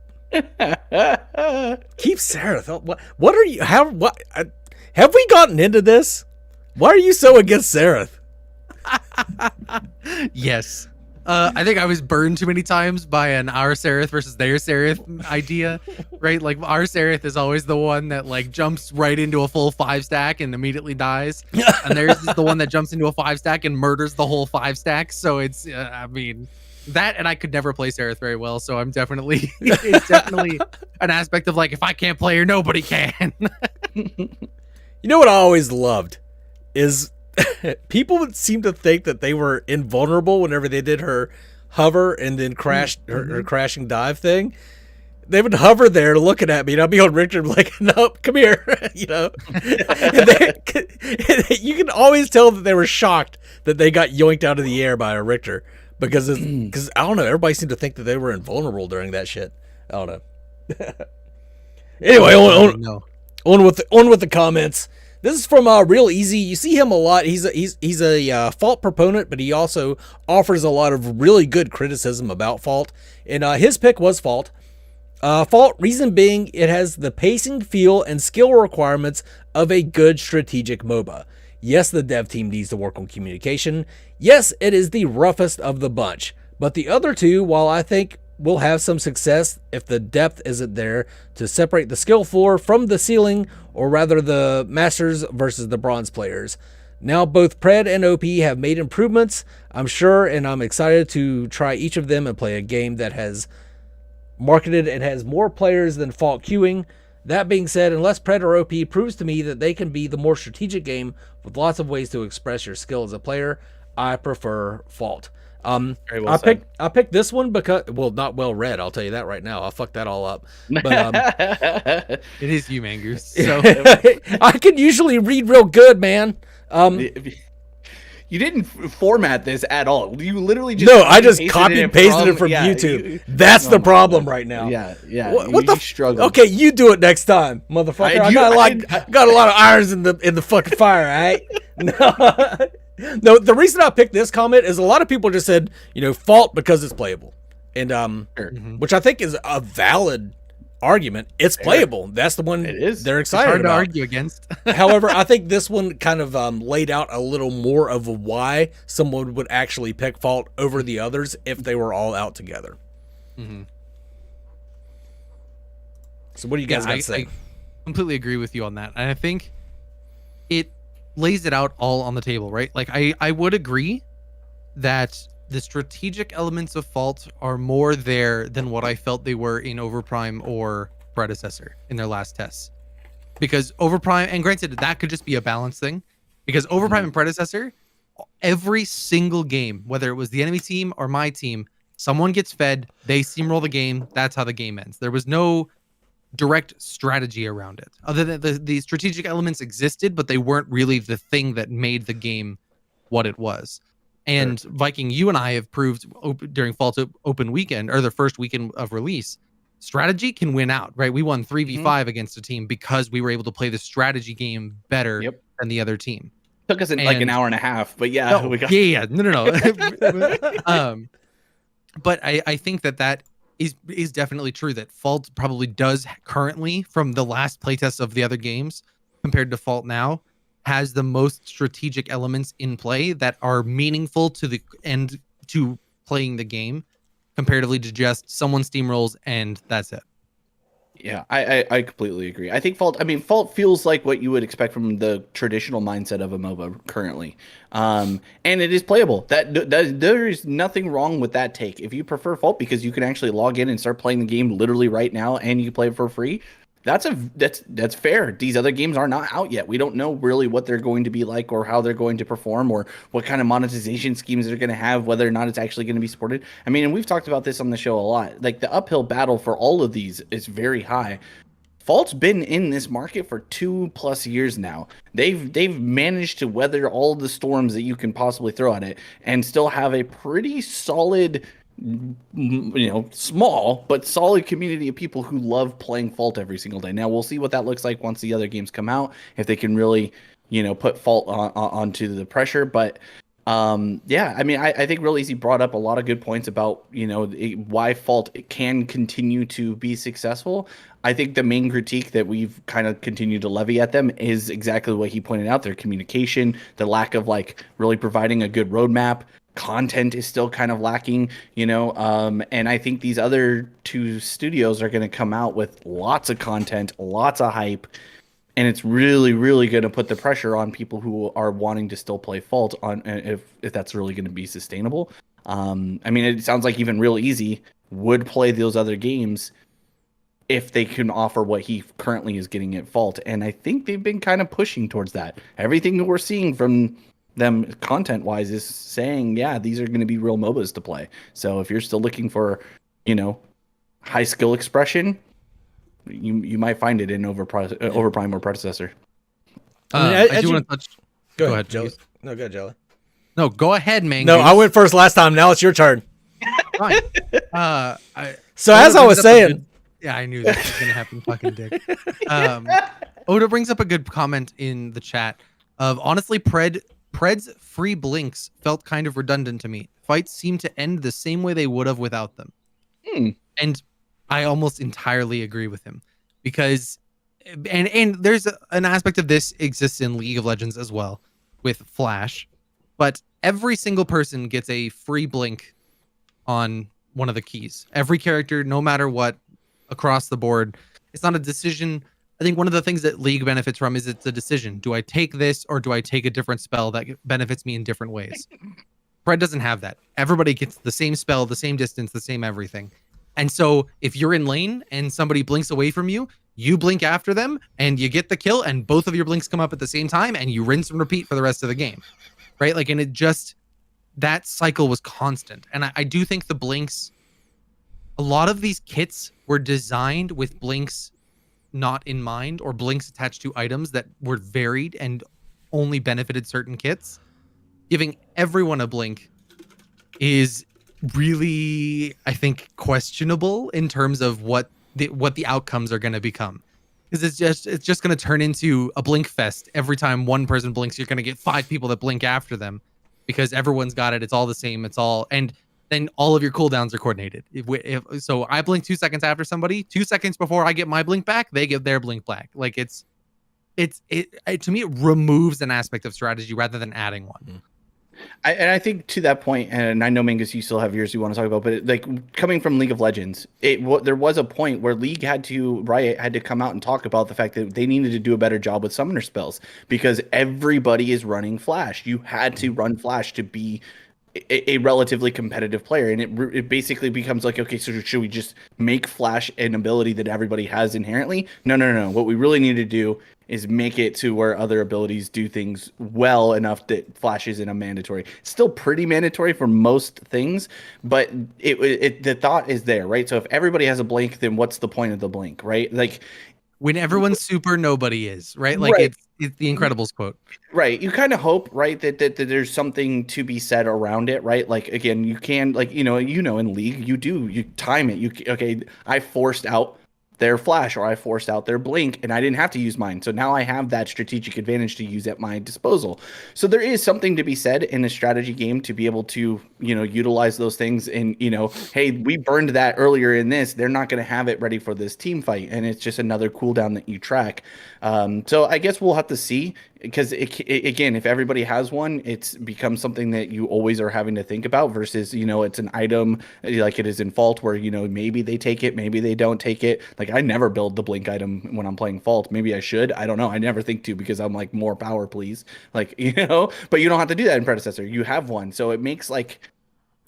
Keep Seraph. What are you? Have we gotten into this? Why are you so against Seraph? Yes. I think I was burned too many times by an our Seraph versus their Seraph idea, right? Like our Seraph is always the one that like jumps right into a full 5-stack and immediately dies, and theirs is the one that jumps into a 5-stack and murders the whole 5-stack. So it's, I mean, that, and I could never play Seraph very well, so I'm definitely it's definitely an aspect of like, if I can't play her, nobody can. You know what I always loved is people would seem to think that they were invulnerable whenever they did her hover and then her crashing dive thing. They would hover there looking at me, and I'd be on Richter and be like, nope, come here. You know? You can always tell that they were shocked that they got yoinked out of the air by a Richter because I don't know, everybody seemed to think that they were invulnerable during that shit. I don't know. Anyway, on with the comments. This is from Real Easy. You see him a lot. He's a Fault proponent, but he also offers a lot of really good criticism about Fault. And his pick was Fault. Fault, reason being, it has the pacing, feel, and skill requirements of a good strategic MOBA. Yes, the dev team needs to work on communication. Yes, it is the roughest of the bunch. But the other two, while I think will have some success if the depth isn't there to separate the skill floor from the ceiling, or rather the masters versus the bronze players. Now both Pred and OP have made improvements, I'm sure, and I'm excited to try each of them and play a game that has marketed and has more players than Fault queuing. That being said, unless Pred or OP proves to me that they can be the more strategic game with lots of ways to express your skill as a player, I prefer Fault. I picked this one because, well, not well read, I'll tell you that right now. I'll fuck that all up. But it is you, Mangoose. So I can usually read real good, man. You didn't format this at all. You literally just I just copy and pasted it from YouTube. That's the problem right now. Yeah. What the struggle? Okay, you do it next time, motherfucker. I got a lot of irons in the fucking fire. All right. No, the reason I picked this comment is a lot of people just said, Fault because it's playable. And which I think is a valid argument. It's playable. That's the one they're excited hard about. to argue against. However, I think this one kind of laid out a little more of why someone would actually pick Fault over the others if they were all out together. Mm-hmm. So what do you guys got to say? I completely agree with you on that. And I think it lays it out all on the table, right? Like I would agree that the strategic elements of Fault are more there than what I felt they were in Overprime or Predecessor in their last tests. Because Overprime, and granted, that could just be a balance thing, because Overprime and Predecessor, every single game, whether it was the enemy team or my team, someone gets fed, they steamroll the game, that's how the game ends. There was no direct strategy around it. Other than the strategic elements existed, but they weren't really the thing that made the game what it was. And Viking, you and I have proved during Fault Open weekend, or the first weekend of release, strategy can win out, right? We won 3v5 against a team because we were able to play the strategy game better than the other team. Took us like an hour and a half, but no. But I think that is definitely true, that Fault probably does currently, from the last playtests of the other games compared to Fault now, has the most strategic elements in play that are meaningful to the end to playing the game, comparatively to just someone steamrolls and that's it. Yeah, I completely agree. I think Fault feels like what you would expect from the traditional mindset of a MOBA currently. And it is playable. There is nothing wrong with that take. If you prefer Fault because you can actually log in and start playing the game literally right now and you can play it for free, that's fair. These other games are not out yet. We don't know really what they're going to be like or how they're going to perform or what kind of monetization schemes they're going to have, whether or not it's actually going to be supported. I mean, and we've talked about this on the show a lot. Like, the uphill battle for all of these is very high. Fault's been in this market for 2+ years now. They've managed to weather all the storms that you can possibly throw at it and still have a pretty solid, small but solid community of people who love playing Fault every single day. Now we'll see what that looks like once the other games come out, if they can really put Fault onto the pressure. But Yeah, I mean, I think Real Easy brought up a lot of good points about, why Fault can continue to be successful. I think the main critique that we've kind of continued to levy at them is exactly what he pointed out, their communication, the lack of like really providing a good roadmap. Content is still kind of lacking, and I think these other two studios are going to come out with lots of content, lots of hype, and it's really, really going to put the pressure on people who are wanting to still play Fault on if that's really going to be sustainable. I mean, it sounds like even Real Easy would play those other games if they can offer what he currently is getting at Fault, and I think they've been kind of pushing towards that. Everything that we're seeing from them content wise is saying, yeah, these are going to be real MOBAs to play. So if you're still looking for, high skill expression, you might find it in Overprime or Predecessor. I do want to touch. Go ahead, Jelly. No, go ahead, Jelly. No, go ahead, man. No, I went first last time. Now it's your turn. Fine. So as I was saying, yeah, I knew that was gonna happen. Fucking dick. Oda brings up a good comment in the chat of honestly, Pred's free blinks felt kind of redundant to me. Fights seem to end the same way they would have without them. And I almost entirely agree with him because, and there's an aspect of this exists in League of Legends as well with Flash, but every single person gets a free blink on one of the keys. Every character, no matter what, across the board. It's not a decision. I think one of the things that League benefits from is it's a decision. Do I take this or do I take a different spell that benefits me in different ways? Pred doesn't have that. Everybody gets the same spell, the same distance, the same everything. And so if you're in lane and somebody blinks away from you, you blink after them and you get the kill and both of your blinks come up at the same time and you rinse and repeat for the rest of the game. Right? Like, and it just, that cycle was constant. And I do think the blinks, a lot of these kits were designed with blinks not in mind, or blinks attached to items that were varied and only benefited certain kits. Giving everyone a blink is really, I think, questionable in terms of what the outcomes are going to become, because it's just going to turn into a blink fest. Every time one person blinks, you're going to get 5 people that blink after them because everyone's got it. It's all the same. It's all, and then all of your cooldowns are coordinated. So I blink 2 seconds after somebody, 2 seconds before I get my blink back, they get their blink back. Like it to me, it removes an aspect of strategy rather than adding one. I think to that point, and I know Mingus, you still have yours you want to talk about, but like coming from League of Legends, there was a point where Riot had to come out and talk about the fact that they needed to do a better job with summoner spells because everybody is running Flash. You had to run Flash to be a relatively competitive player, and it basically becomes like, okay, so should we just make Flash an ability that everybody has inherently? No. What we really need to do is make it to where other abilities do things well enough that Flash isn't a mandatory. It's still pretty mandatory for most things, but the thought is there, right? So if everybody has a blink, then what's the point of the blink, right? Like when everyone's super, nobody is, right? Like right. It's the Incredibles quote. Right. You kind of hope, right, that there's something to be said around it, right? Like, again, you can, like, in League, you time it. Okay, I forced out their Flash or I forced out their blink and I didn't have to use mine. So now I have that strategic advantage to use at my disposal. So there is something to be said in a strategy game to be able to, utilize those things and, hey, we burned that earlier in this. They're not going to have it ready for this team fight. And it's just another cooldown that you track. So I guess we'll have to see, because again, if everybody has one, it's becomes something that you always are having to think about versus, it's an item like it is in Fault where, maybe they take it, maybe they don't take it. Like I never build the blink item when I'm playing Fault. Maybe I should. I don't know. I never think to because I'm like, more power, please. Like, but you don't have to do that in Predecessor. You have one. So it makes like,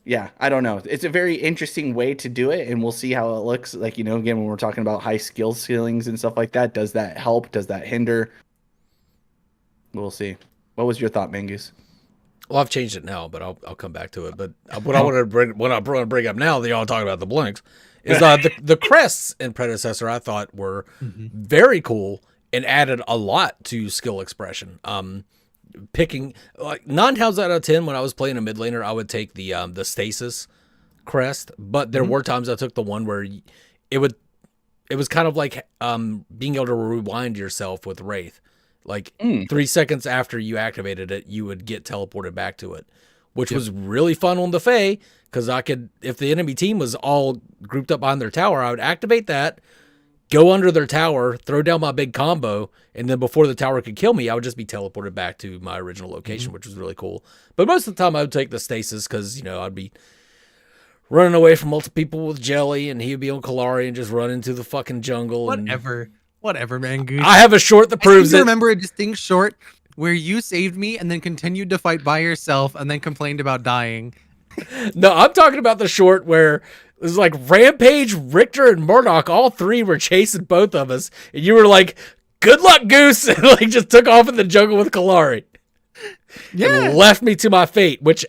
yeah, I don't know. It's a very interesting way to do it, and we'll see how it looks. Like, again, when we're talking about high skill ceilings and stuff like that, does that help? Does that hinder? We'll see. What was your thought, Mangus? Well, I've changed it now, but I'll come back to it. But what I want to bring up now, that y'all talking about the blinks, is the crests in Predecessor. I thought were very cool and added a lot to skill expression. Picking like 9 times out of 10 when I was playing a mid laner, I would take the stasis crest, but there were times I took the one where it was kind of like being able to rewind yourself with Wraith. Like 3 seconds after you activated it, you would get teleported back to it. which was really fun on the Fae, because I could, if the enemy team was all grouped up behind their tower, I would activate that, go under their tower, throw down my big combo, and then before the tower could kill me, I would just be teleported back to my original location, which was really cool. But most of the time, I would take the stasis because, I'd be running away from multiple people with Jelly, and he would be on Kalari and just run into the fucking jungle. Whatever, man. Goose. I have a short that proves I it. remember a distinct short where you saved me and then continued to fight by yourself and then complained about dying. No, I'm talking about the short where it was like Rampage, Richter, and Murdoch. All three were chasing both of us, and you were like, "Good luck, Goose," and like just took off in the jungle with Kalari. Yeah, and left me to my fate. Which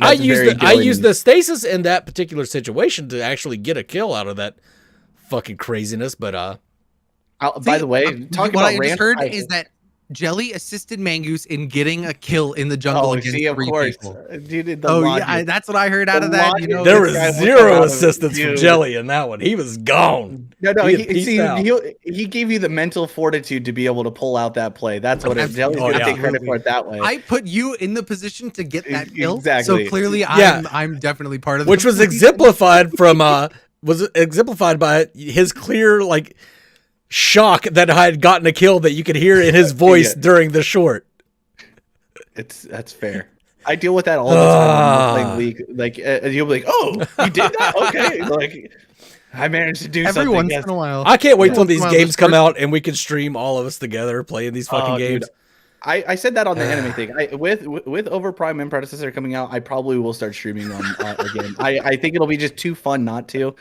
I used the stasis in that particular situation to actually get a kill out of that fucking craziness. But by the way, talking what about I just heard is that Jelly assisted Mangoose in getting a kill in the jungle against three people. Dude, That's what I heard out of that. There was zero assistance from Jelly in that one. He was gone. No, he gave you the mental fortitude to be able to pull out that play. That's what Jelly's going to take credit for it that way. I put you in the position to get that kill, exactly. So clearly, I'm definitely part of. Which was exemplified by his clear shock that I had gotten a kill that you could hear in his voice during the short. That's fair. I deal with that all the time when playing League. You'll be like, "Oh, you did that? Okay." I managed to do every something. once in a while. I can't wait till these games come out and we can stream all of us together playing these fucking games. Dude, I said that on the anime thing. With Overprime and Predecessor coming out, I probably will start streaming them again. I think it'll be just too fun not to.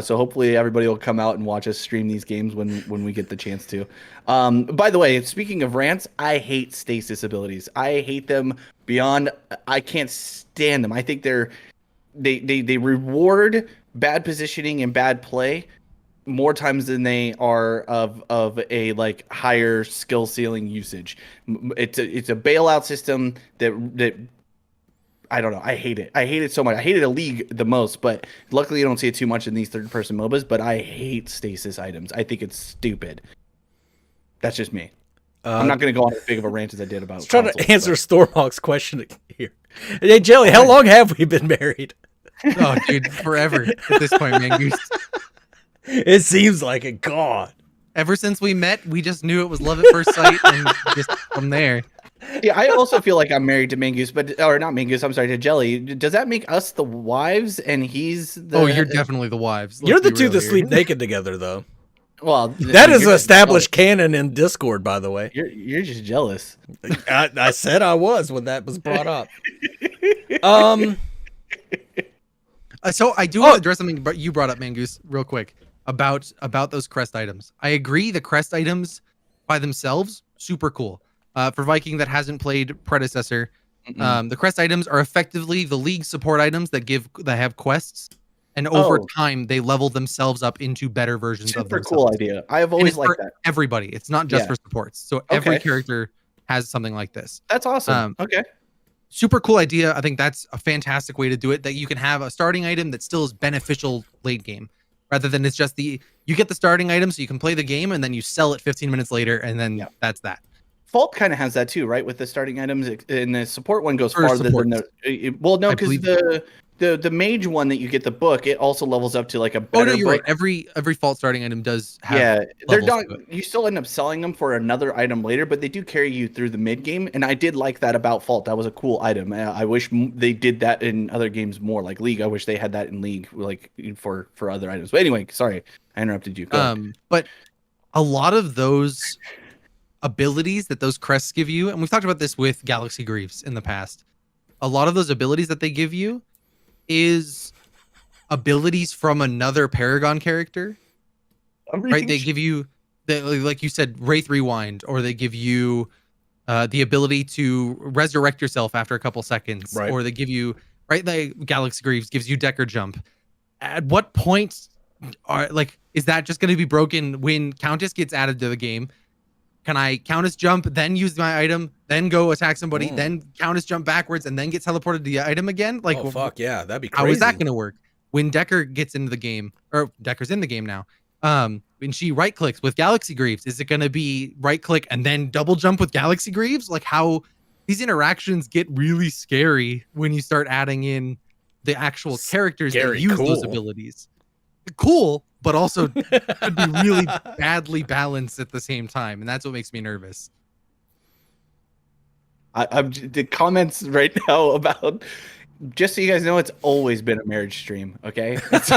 So hopefully everybody will come out and watch us stream these games when we get the chance to. By the way, speaking of rants, I hate stasis abilities. I hate them beyond. I can't stand them. I think they reward bad positioning and bad play more times than they are of a higher skill ceiling usage. It's a bailout system that I don't know. I hate it. I hate it so much. I hated a League the most, but luckily you don't see it too much in these third person MOBAs. But I hate stasis items. I think it's stupid. That's just me. I'm not going to go on as big of a rant as I did about. Trying to answer Stormhawk's question here. Hey Jelly, how long have we been married? Oh, dude, forever at this point, man. It seems like it. God. Ever since we met, we just knew it was love at first sight, and just from there. Yeah, I also feel like I'm married to Mangoose, or not Mangoose. I'm sorry, to Jelly. Does that make us the wives and he's the? Oh, you're definitely the wives. You're the two that sleep naked together, though. Well, that is established canon in Discord, by the way. You're just jealous. I said I was when that was brought up. So I do want to address something you brought up, Mangoose, real quick about those crest items. I agree. The crest items by themselves, super cool. For Viking that hasn't played Predecessor, the crest items are effectively the League support items that have quests, and over time they level themselves up into better versions of themselves. Super cool idea. I have always liked that. Everybody, it's not just for supports. So every character has something like this. That's awesome. Okay. Super cool idea. I think that's a fantastic way to do it, that you can have a starting item that still is beneficial late game, rather than it's just you get the starting item so you can play the game and then you sell it 15 minutes later and then that's that. Fault kind of has that too, right? With the starting items, and the support one goes farther than because the mage one that you get the book, it also levels up to like a better. Oh no, you're book. right. Every Fault starting item does have. Yeah, they're not. You still end up selling them for another item later, but they do carry you through the mid game, and I did like that about Fault. That was a cool item. I wish they did that in other games more, like League. I wish they had that in League, like for other items. But anyway, sorry, I interrupted you. But a lot of those abilities that those crests give you, and we've talked about this with Galaxy Greaves in the past, a lot of those abilities that they give you is abilities from another Paragon character, right? They give you, like you said, Wraith Rewind, or they give you the ability to resurrect yourself after a couple seconds, right? Or they give you, right, like Galaxy Greaves gives you Decker Jump. At what point is that just going to be broken when Countess gets added to the game? Can I Countess jump, then use my item, then go attack somebody, then Countess jump backwards, and then get teleported to the item again? Like, oh fuck yeah, that'd be crazy. How is that going to work? When Decker gets into the game, or Decker's in the game now, when she right clicks with Galaxy Greaves, is it going to be right click and then double jump with Galaxy Greaves? Like, how these interactions get really scary when you start adding in the actual characters that Scary use those cool. abilities. Cool, but also could be really badly balanced at the same time, and that's what makes me nervous. I'm the comments right now about, just so you guys know, it's always been a marriage stream. Okay, it's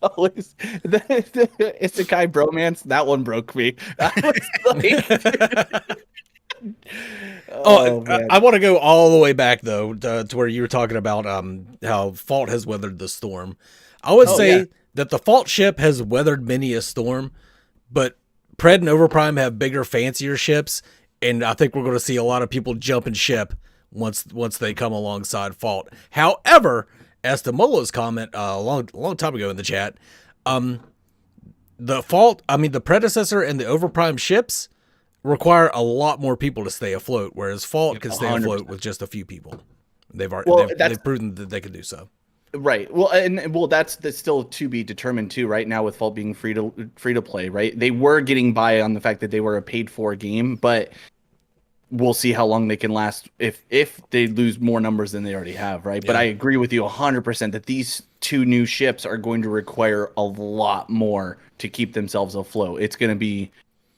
always it's the guy bromance. That one broke me. I was like, Oh, man. I want to go all the way back though to where you were talking about how Fault has weathered the storm. I would say yeah. that the Fault ship has weathered many a storm, but Pred and Overprime have bigger, fancier ships, and I think we're going to see a lot of people jumping ship once they come alongside Fault. However, as to Molo's comment a long time ago in the chat, the Predecessor and the Overprime ships require a lot more people to stay afloat, whereas Fault can stay 100%. afloat with just a few people. They've proven that they can do so. Right. Well, that's still to be determined too. Right now, with Fault being free to play, right? They were getting by on the fact that they were a paid for game, but we'll see how long they can last if they lose more numbers than they already have, right? Yeah. But I agree with you 100% that these two new ships are going to require a lot more to keep themselves afloat. It's going to be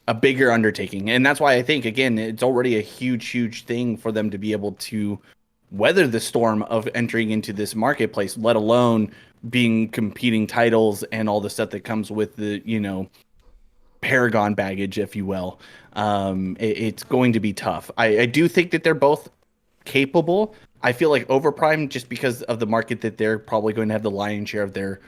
a bigger undertaking, and that's why I think, again, it's already a huge thing for them to be able to weather the storm of entering into this marketplace, let alone being competing titles and all the stuff that comes with the, Paragon baggage, if you will. It's going to be tough. I do think that they're both capable. I feel like Overprime, just because of the market that they're probably going to have the lion's share of their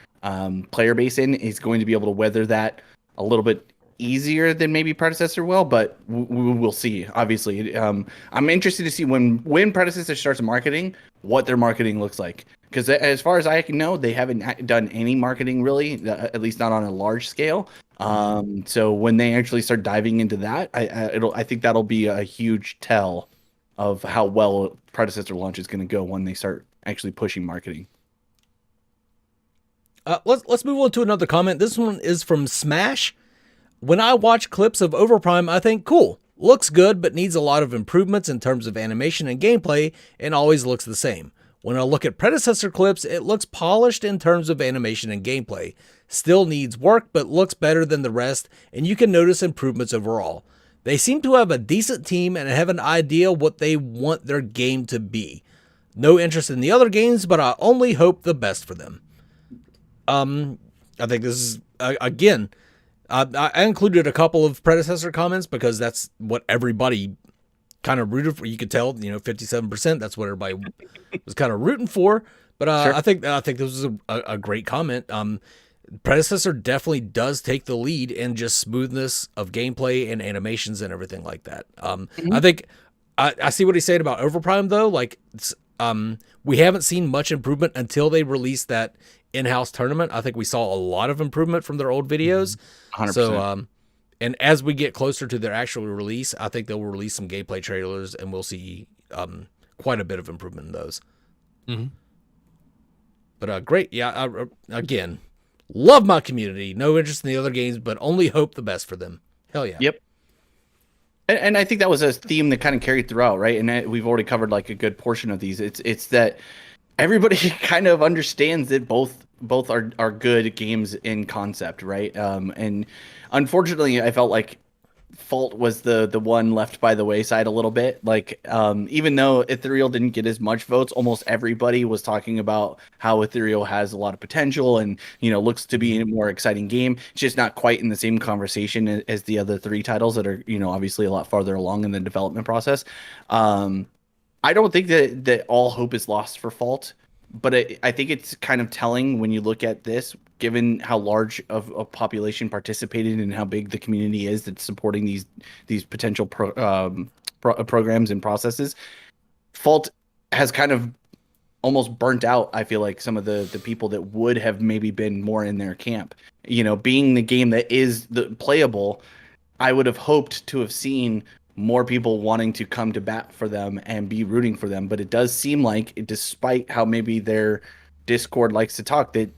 player base in, is going to be able to weather that a little bit easier than maybe Predecessor will, but we will see. Obviously, I'm interested to see when Predecessor starts marketing, what their marketing looks like. Because as far as I can know, they haven't done any marketing really, at least not on a large scale. So when they actually start diving into that, I think that'll be a huge tell of how well Predecessor launch is going to go when they start actually pushing marketing. Let's move on to another comment. This one is from Smash. When I watch clips of Overprime, I think, cool, looks good, but needs a lot of improvements in terms of animation and gameplay, and always looks the same. When I look at Predecessor clips, it looks polished in terms of animation and gameplay. Still needs work, but looks better than the rest, and you can notice improvements overall. They seem to have a decent team and have an idea what they want their game to be. No interest in the other games, but I only hope the best for them. I think this is, again, I included a couple of Predecessor comments because that's what everybody kind of rooted for. You could tell, 57%. That's what everybody was kind of rooting for. But sure. I think this was a great comment. Predecessor definitely does take the lead in just smoothness of gameplay and animations and everything like that. I think I see what he's saying about Overprime though. Like, we haven't seen much improvement until they released that in-house tournament. I think we saw a lot of improvement from their old videos. 100%. So, and as we get closer to their actual release, I think they'll release some gameplay trailers, and we'll see quite a bit of improvement in those. Mm-hmm. But great, yeah. Again, love my community. No interest in the other games, but only hope the best for them. Hell yeah. Yep. And I think that was a theme that kind of carried throughout, right? And we've already covered like a good portion of these. It's that everybody kind of understands that both are good games in concept, right? And unfortunately, I felt like Fault was the one left by the wayside a little bit. Like, even though Ethereal didn't get as much votes, almost everybody was talking about how Ethereal has a lot of potential and, looks to be a more exciting game. It's just not quite in the same conversation as the other three titles that are, obviously a lot farther along in the development process. I don't think that all hope is lost for Fault, but I think it's kind of telling when you look at this, given how large of a population participated and how big the community is that's supporting these potential programs and processes. Fault has kind of almost burnt out, I feel like, some of the people that would have maybe been more in their camp. Being the game that is the playable, I would have hoped to have seen more people wanting to come to bat for them and be rooting for them. But it does seem like, despite how maybe their Discord likes to talk, that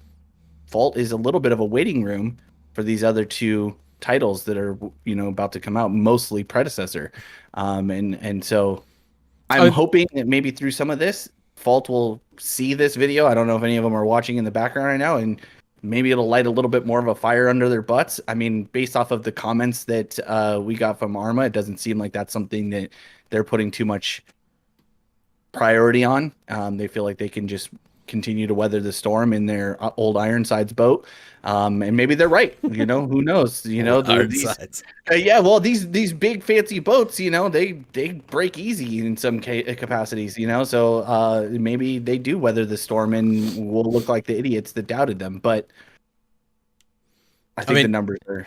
Fault is a little bit of a waiting room for these other two titles that are, about to come out, mostly Predecessor. And so I'm hoping that maybe through some of this, Fault will see this video. I don't know if any of them are watching in the background right now, and maybe it'll light a little bit more of a fire under their butts. I mean, based off of the comments that we got from Arma, it doesn't seem like that's something that they're putting too much priority on. They feel like they can just continue to weather the storm in their old Ironsides boat. And maybe they're right. Who knows? Ironsides. Yeah, well, these big fancy boats, they break easy in some capacities, so maybe they do weather the storm and will look like the idiots that doubted them. But I think the numbers are,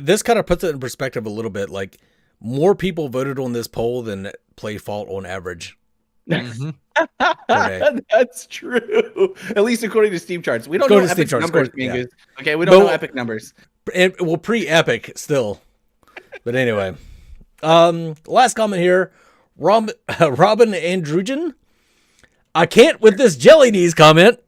this kind of puts it in perspective a little bit. Like, more people voted on this poll than play Fault on average. Mm-hmm. That's true. At least according to Steam charts. We don't know Epic numbers. Yeah. Okay, we don't know Epic numbers. Well, pre-Epic still. But anyway. Last comment here. Robin Andrugen. I can't with this jelly knees comment.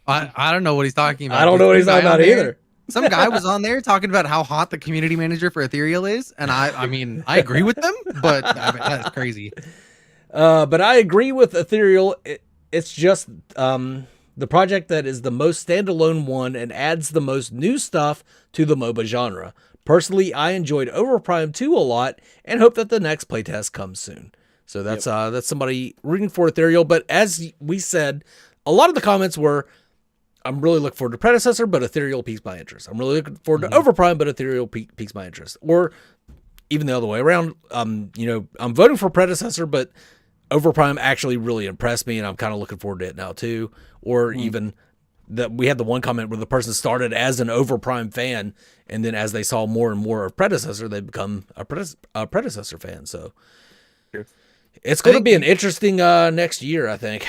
I don't know what he's talking about. I don't know what he's talking about either. Some guy was on there talking about how hot the community manager for Ethereal is, and I mean, I agree with them, but that's crazy. But I agree with Ethereal. It's just the project that is the most standalone one and adds the most new stuff to the MOBA genre. Personally, I enjoyed Overprime 2 a lot and hope that the next playtest comes soon. So that's somebody rooting for Ethereal. But as we said, a lot of the comments were, I'm really looking forward to Predecessor, but Ethereal piques my interest. I'm really looking forward to Overprime, but Ethereal piques my interest. Or even the other way around. I'm voting for Predecessor, but Overprime actually really impressed me, and I'm kind of looking forward to it now too. Or even that we had the one comment where the person started as an Overprime fan, and then as they saw more and more of Predecessor, they become a Predecessor fan. So it's going to be an interesting next year, I think.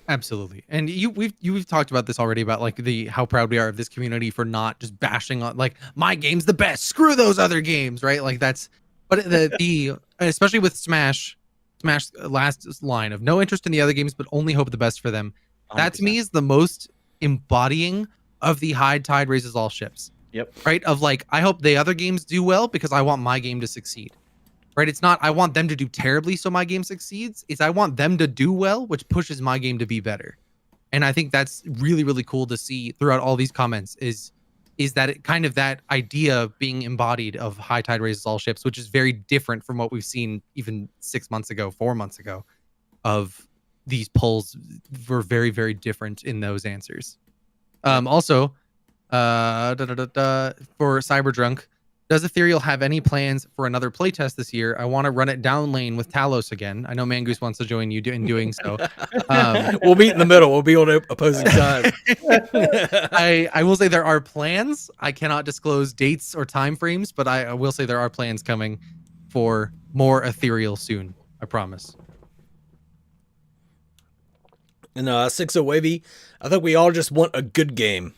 Absolutely. And we've talked about this already about like how proud we are of this community for not just bashing on like my game's the best, screw those other games, right? Like that's, but the especially with Smash last line of no interest in the other games but only hope the best for them. 100%. That to me is the most embodying of the high tide raises all ships. Yep. Right? Of like, I hope the other games do well because I want my game to succeed. Right? It's not I want them to do terribly so my game succeeds. It's I want them to do well, which pushes my game to be better. And I think that's really, really cool to see throughout all these comments is that it kind of that idea being embodied of high tide raises all ships, which is very different from what we've seen even 6 months ago, 4 months ago, of these polls were very, very different in those answers. Also, for Cyberdrunk, does Ethereal have any plans for another playtest this year? I want to run it down lane with Talos again. I know Mangoose wants to join you in doing so. We'll meet in the middle. We'll be on opposing sides. I will say there are plans. I cannot disclose dates or time frames, but I will say there are plans coming for more Ethereal soon. I promise. And 60 Wavy, I think we all just want a good game.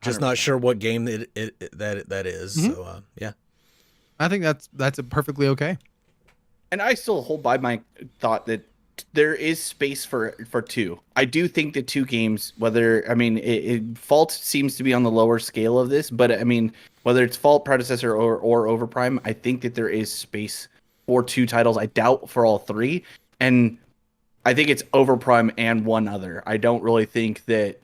Just 100%. Not sure what game that is. Mm-hmm. So yeah, I think that's perfectly okay. And I still hold by my thought that there is space for two. I do think the two games, Fault seems to be on the lower scale of this, but I mean, whether it's Fault, Predecessor, or Overprime, I think that there is space for two titles. I doubt for all three, and I think it's Overprime and one other. I don't really think that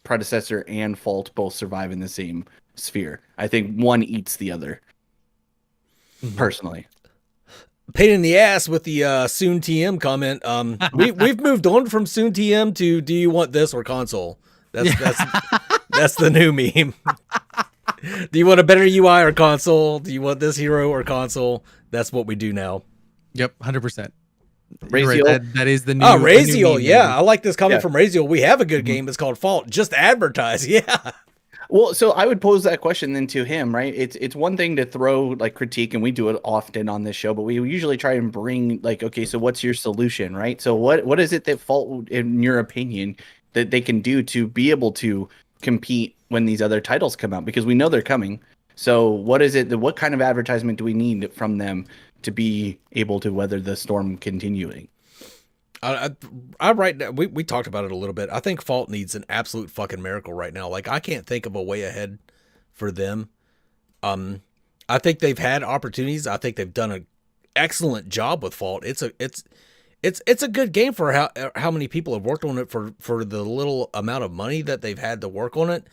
Predecessor and Fault both survive in the same sphere. I think one eats the other. Personally, pain in the ass with the soon TM comment. We've moved on from soon TM to do you want this or console? That's the new meme. Do you want a better UI or console? Do you want this hero or console? That's what we do now. Yep, 100%. Raziel. Right, that is the new. Oh, Raziel, yeah. I like this comment from Raziel. We have a good game. It's called Fault. Just advertise. Yeah. Well, so I would pose that question then to him, right? It's one thing to throw like critique, and we do it often on this show, but we usually try and bring like, okay, so what's your solution, right? So what is it that Fault, in your opinion, that they can do to be able to compete when these other titles come out? Because we know they're coming. So what is it? What kind of advertisement do we need from them to be able to weather the storm continuing? I right now, we talked about it a little bit. I think Fault needs an absolute fucking miracle right now. Like, I can't think of a way ahead for them. I think they've had opportunities. I think they've done an excellent job with Fault. It's it's a good game for how many people have worked on it for the little amount of money that they've had to work on it.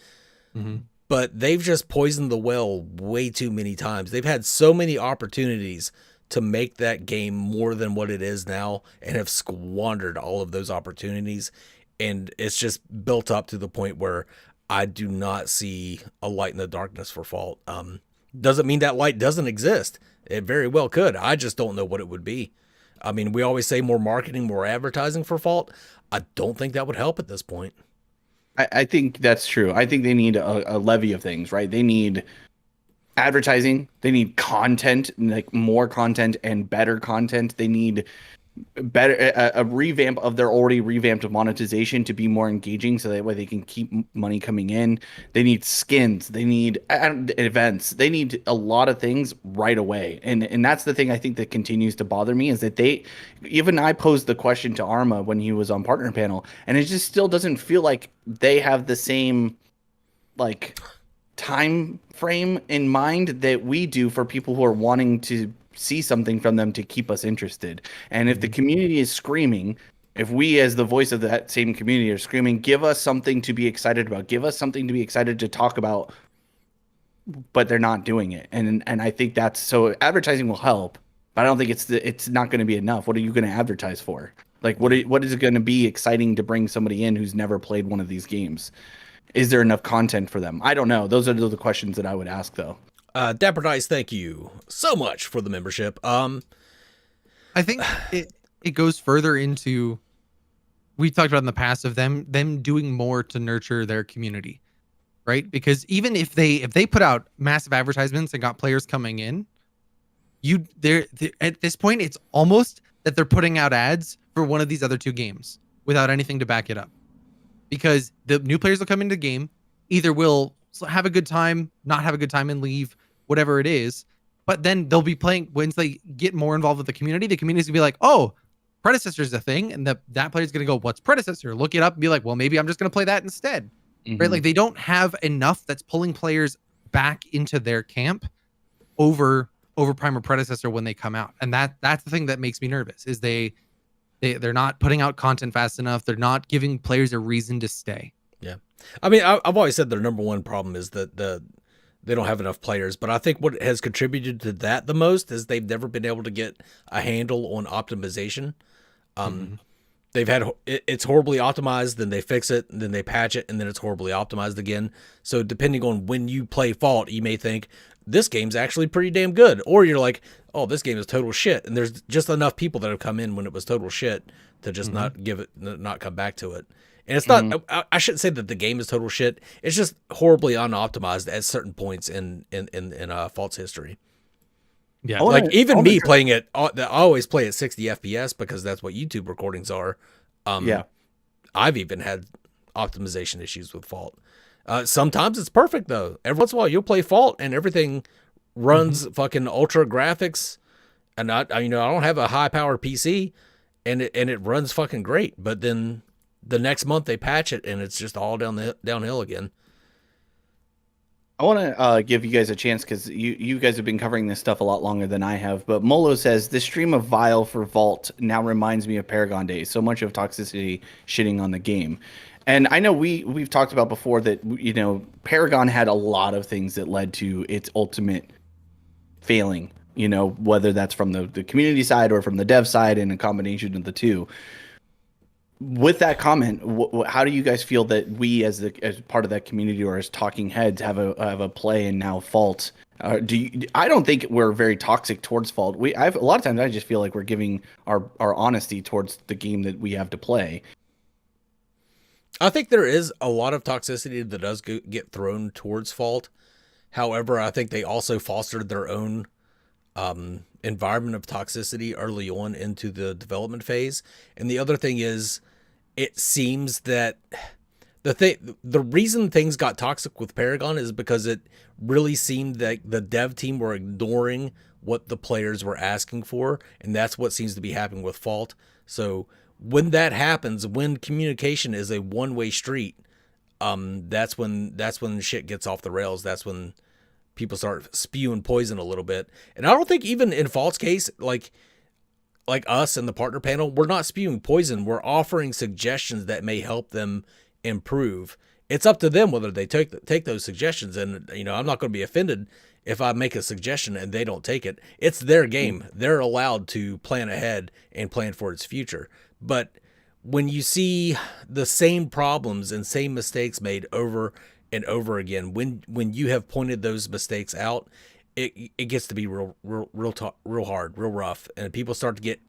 Mm-hmm. But they've just poisoned the well way too many times. They've had so many opportunities to make that game more than what it is now and have squandered all of those opportunities. And it's just built up to the point where I do not see a light in the darkness for Fault. Doesn't mean that light doesn't exist. It very well could. I just don't know what it would be. I mean, we always say more marketing, more advertising for Fault. I don't think that would help at this point. I think that's true. I think they need a levy of things, right? They need advertising. They need content, like more content and better content. They need better a revamp of their already revamped monetization to be more engaging, so that way they can keep money coming in. They need skins. They need events. They need a lot of things right away. And that's the thing I think that continues to bother me is that even I posed the question to Arma when he was on partner panel, and it just still doesn't feel like they have the same like time frame in mind that we do for people who are wanting to see something from them to keep us interested. And if the community is screaming, if we as the voice of that same community are screaming, give us something to be excited about, give us something to be excited to talk about, but they're not doing it. And I think that's, so advertising will help, but I don't think it's not going to be enough. What are you going to advertise for? Like what is it going to be exciting to bring somebody in who's never played one of these games? Is there enough content for them? I don't know. Those are the questions that I would ask, though. Dapper Dice, thank you so much for the membership. I think it goes further into, we talked about in the past of them doing more to nurture their community, right? Because even if they put out massive advertisements and got players coming in, they're at this point it's almost that they're putting out ads for one of these other two games without anything to back it up. Because the new players will come into the game, either will have a good time, not have a good time and leave, whatever it is. But then they'll be playing, once they get more involved with the community's gonna be like, oh, Predecessor is a thing. And that player's gonna go, what's Predecessor? Look it up and be like, well, maybe I'm just gonna play that instead. Mm-hmm. Right? Like they don't have enough that's pulling players back into their camp over Overprime or Predecessor when they come out. And that's the thing that makes me nervous is they're not putting out content fast enough. They're not giving players a reason to stay. Yeah. I mean, I've always said their number one problem is that they don't have enough players, but I think what has contributed to that the most is they've never been able to get a handle on optimization. They've had, it's horribly optimized, then they fix it, and then they patch it, and then it's horribly optimized again. So depending on when you play Fault, you may think this game's actually pretty damn good, or you're like, oh, this game is total shit. And there's just enough people that have come in when it was total shit to just not come back to it. And it's not, I shouldn't say that the game is total shit. It's just horribly unoptimized at certain points in Fault's history. Yeah. Like even me playing it, I always play at 60 FPS because that's what YouTube recordings are. Yeah. I've even had optimization issues with Fault. Sometimes it's perfect though. Every once in a while you'll play Fault and everything runs fucking ultra graphics, and I don't have a high power PC, and it runs fucking great. But then the next month they patch it and it's just all downhill again. I want to give you guys a chance because you guys have been covering this stuff a lot longer than I have. But Molo says this stream of Vile for Vault now reminds me of Paragon days. So much of toxicity shitting on the game. And I know we've talked about before that, Paragon had a lot of things that led to its ultimate failing, whether that's from the community side or from the dev side and a combination of the two. With that comment, how do you guys feel that we as part of that community or as talking heads have a play in now Fault? I don't think we're very toxic towards Fault. A lot of times I just feel like we're giving our honesty towards the game that we have to play. I think there is a lot of toxicity that does get thrown towards Fault. However, I think they also fostered their own environment of toxicity early on into the development phase. And the other thing is, it seems that the reason things got toxic with Paragon is because it really seemed that the dev team were ignoring what the players were asking for, and that's what seems to be happening with Fault. So when that happens, when communication is a one-way street, that's when shit gets off the rails. That's when people start spewing poison a little bit. And I don't think even in Fault's case, like, like us and the partner panel, we're not spewing poison. We're offering suggestions that may help them improve. It's up to them whether they take those suggestions. And, you know, I'm not going to be offended if I make a suggestion and they don't take it. It's their game. They're allowed to plan ahead and plan for its future. But when you see the same problems and same mistakes made over and over again, when you have pointed those mistakes out, it gets to be real hard, real rough, and people start to get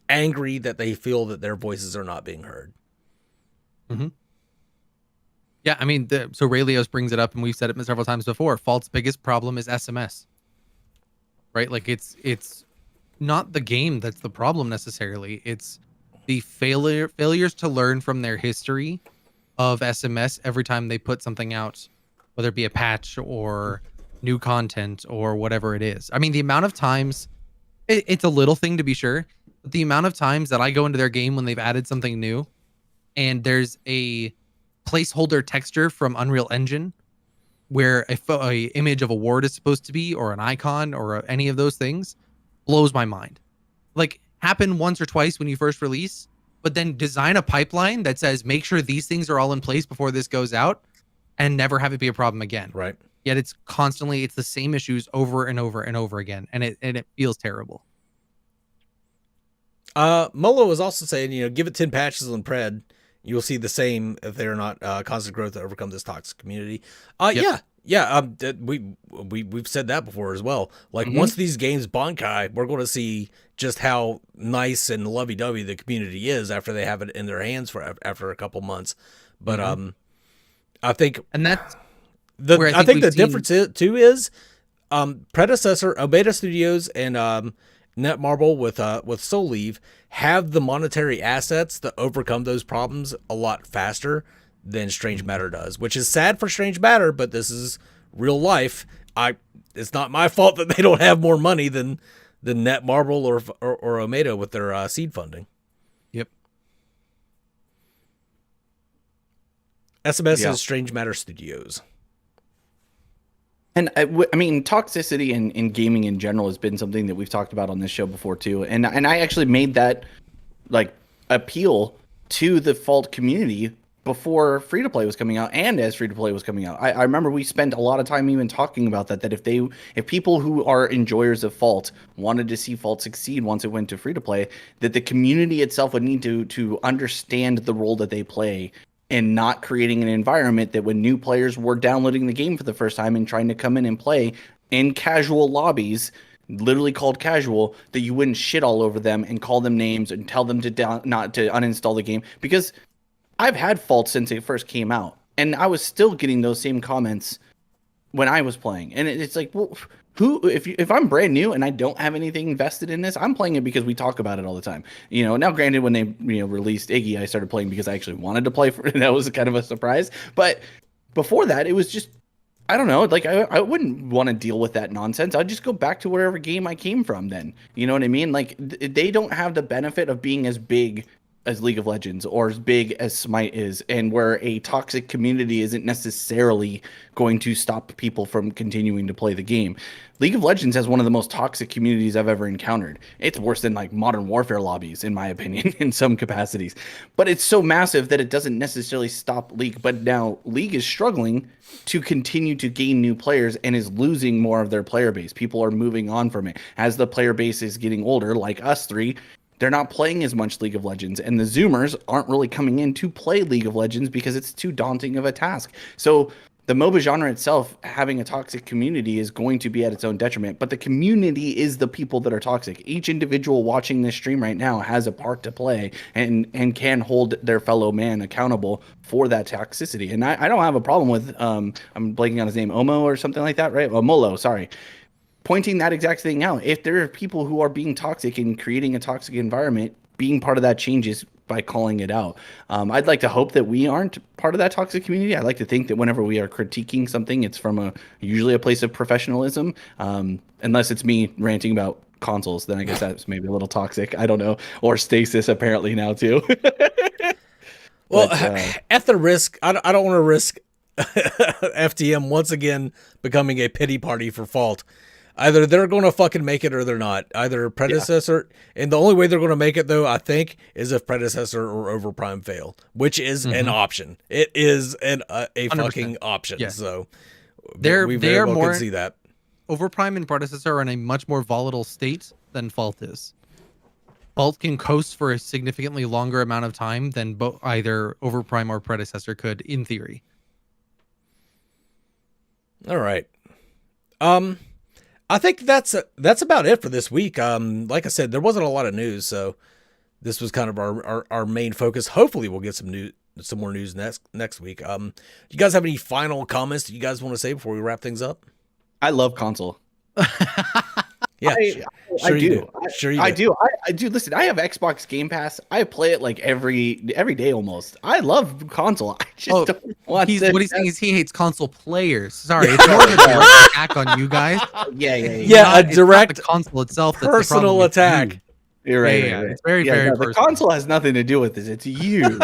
angry that they feel that their voices are not being heard. Mm-hmm. Yeah, I mean, so Rayleos brings it up, and we've said it several times before. Fault's biggest problem is SMS, right? Like it's not the game that's the problem necessarily. It's the failures to learn from their history of SMS every time they put something out, whether it be a patch or new content or whatever it is. I mean, the amount of times, it's a little thing to be sure, but the amount of times that I go into their game when they've added something new and there's a placeholder texture from Unreal Engine where a image of a ward is supposed to be, or an icon, or any of those things, blows my mind. Like, happen once or twice when you first release, but then design a pipeline that says, make sure these things are all in place before this goes out, and never have it be a problem again. Right. Yet it's the same issues over and over and over again, and it feels terrible. Molo was also saying, you know, give it 10 patches on Pred, you will see the same if they're not constant growth to overcome this toxic community. Yep. Yeah. We've said that before as well. Like, once these games bankai, we're going to see just how nice and lovey-dovey the community is after they have it in their hands for after a couple months. But I think, and that's I think the difference too is Predecessor, Obeda Studios, and Netmarble with Soul Leave have the monetary assets to overcome those problems a lot faster than Strange Matter does, which is sad for Strange Matter, but this is real life. It's not my fault that they don't have more money than Netmarble or Omeda with their seed funding. Yep. SMS is Strange Matter Studios. And I mean, toxicity in gaming in general has been something that we've talked about on this show before too. And I actually made that like appeal to the Fault community before free to play was coming out, and as free to play was coming out. I remember we spent a lot of time even talking about that if people who are enjoyers of Fault wanted to see Fault succeed once it went to free to play, that the community itself would need to understand the role that they play, and not creating an environment that when new players were downloading the game for the first time and trying to come in and play in casual lobbies, literally called casual, that you wouldn't shit all over them and call them names and tell them not to uninstall the game. Because I've had Fault since it first came out, and I was still getting those same comments when I was playing. And it's like, well, if I'm brand new and I don't have anything invested in this, I'm playing it because we talk about it all the time. You know, now granted, when they released Iggy, I started playing because I actually wanted to play for it. That was kind of a surprise. But before that, it was just, I don't know, like I wouldn't want to deal with that nonsense. I'd just go back to wherever game I came from then. You know what I mean? Like they don't have the benefit of being as big as League of Legends or as big as Smite is, and where a toxic community isn't necessarily going to stop people from continuing to play the game. League of Legends has one of the most toxic communities I've ever encountered. It's worse than like Modern Warfare lobbies, in my opinion, in some capacities. But it's so massive that it doesn't necessarily stop League. But now League is struggling to continue to gain new players and is losing more of their player base. People are moving on from it. As the player base is getting older, like us three, they're not playing as much League of Legends, and the Zoomers aren't really coming in to play League of Legends because it's too daunting of a task. So the MOBA genre itself, having a toxic community, is going to be at its own detriment, but the community is the people that are toxic. Each individual watching this stream right now has a part to play and can hold their fellow man accountable for that toxicity. And I don't have a problem with, I'm blanking on his name, Omo or something like that, right? Molo, sorry. Pointing that exact thing out. If there are people who are being toxic and creating a toxic environment, being part of that changes by calling it out. I'd like to hope that we aren't part of that toxic community. I like to think that whenever we are critiquing something, it's from usually a place of professionalism. Unless it's me ranting about consoles, then I guess that's maybe a little toxic. I don't know. Or Stasis apparently now too. Well, at the risk, I don't want to risk FTM once again becoming a pity party for Fault. Either they're going to fucking make it or they're not. Either Predecessor, and the only way they're going to make it, though, I think, is if Predecessor or Overprime fail, which is an option. It is a 100%. fucking option. Yeah. So They very are well more could see that. Overprime and Predecessor are in a much more volatile state than Fault is. Fault can coast for a significantly longer amount of time than either Overprime or Predecessor could, in theory. All right. I think that's about it for this week. Like I said, there wasn't a lot of news, so this was kind of our main focus. Hopefully, we'll get some more news next week. Do you guys have any final comments that you guys want to say before we wrap things up? I love console. Yeah, I do. Sure, you I do. I do. Listen, I have Xbox Game Pass. I play it like every day almost. I love console. I just don't want what he's saying is he hates console players. Sorry, it's more of a direct attack on you guys. Yeah, a direct the console itself. Personal attack. You're right. Yeah, it's very no, personal. the console has nothing to do with this. It's you.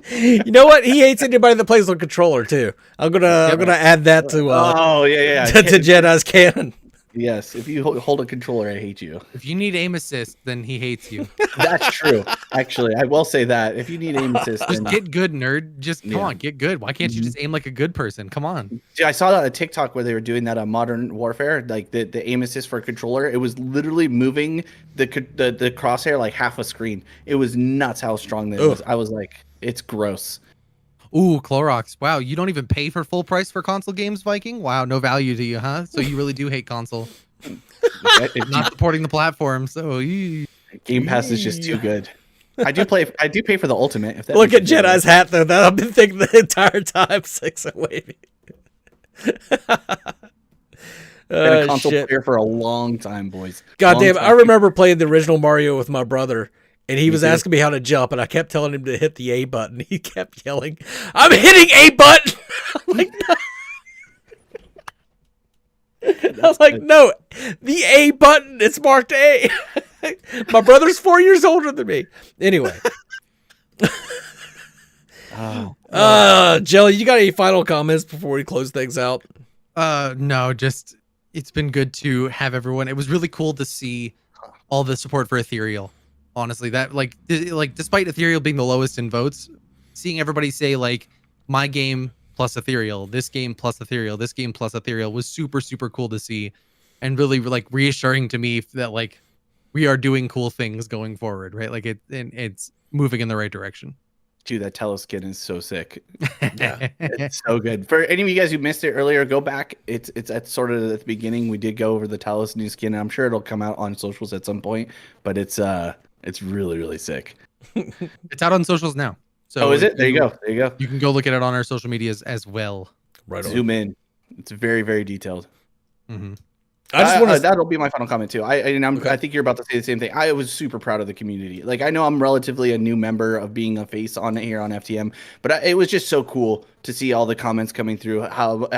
You know what? He hates anybody that plays on controller too. I'm gonna add that to to Jedi's canon. Yes, if you hold a controller, I hate you. If you need aim assist, then he hates you. That's true. Actually, I will say that. If you need aim assist, just get good, nerd. Just come on, get good. Why can't you just aim like a good person? Come on. I saw that on TikTok where they were doing that on Modern Warfare, like the aim assist for a controller. It was literally moving the crosshair like half a screen. It was nuts how strong that was. I was like, it's gross. Ooh, Clorox. Wow, you don't even pay for full price for console games, Viking? Wow, no value to you, huh? So you really do hate console. Not supporting the platform, so Game Pass is just too good. I do pay for the ultimate. If that Look at Jedi's hat though. That I've been thinking the entire time. 608. Been a console player for a long time, boys. God damn, I remember playing the original Mario with my brother. And he was asking me how to jump, and I kept telling him to hit the A button. He kept yelling, "I'm hitting A button!" I'm like, no. I was like, "No, the A button. It's marked A." My brother's 4 years older than me. Anyway. Jelly, you got any final comments before we close things out? No, just it's been good to have everyone. It was really cool to see all the support for Ethereal. Honestly, that like despite Ethereal being the lowest in votes, seeing everybody say like my game plus Ethereal, this game plus Ethereal, this game plus Ethereal was super, super cool to see, and really like reassuring to me that like we are doing cool things going forward, right? Like it's moving in the right direction. Dude, that Talos skin is so sick. Yeah, it's so good. For any of you guys who missed it earlier, go back. It's at sort of at the beginning. We did go over the Talos new skin, and I'm sure it'll come out on socials at some point. But it's really, really sick. It's out on socials now. So is it? There you go. There you go. You can go look at it on our social medias as well. Right. Zoom in. It's very, very detailed. Mm-hmm. I just want to. That'll be my final comment too. I think you're about to say the same thing. I was super proud of the community. Like I know I'm relatively a new member of being a face on here on FTM, but it was just so cool to see all the comments coming through. How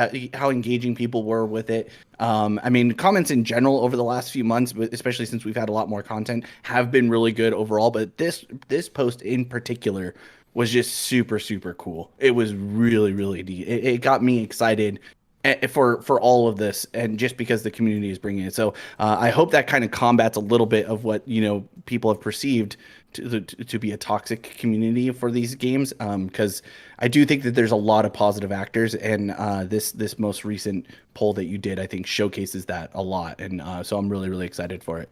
engaging people were with it. I mean, comments in general over the last few months, but especially since we've had a lot more content, have been really good overall. But this post in particular was just super, super cool. It was really, really neat. It got me excited for all of this, and just because the community is bringing it. So I hope that kind of combats a little bit of what people have perceived to be a toxic community for these games, because I do think that there's a lot of positive actors, and this most recent poll that you did, I think, showcases that a lot, and so I'm really, really excited for it.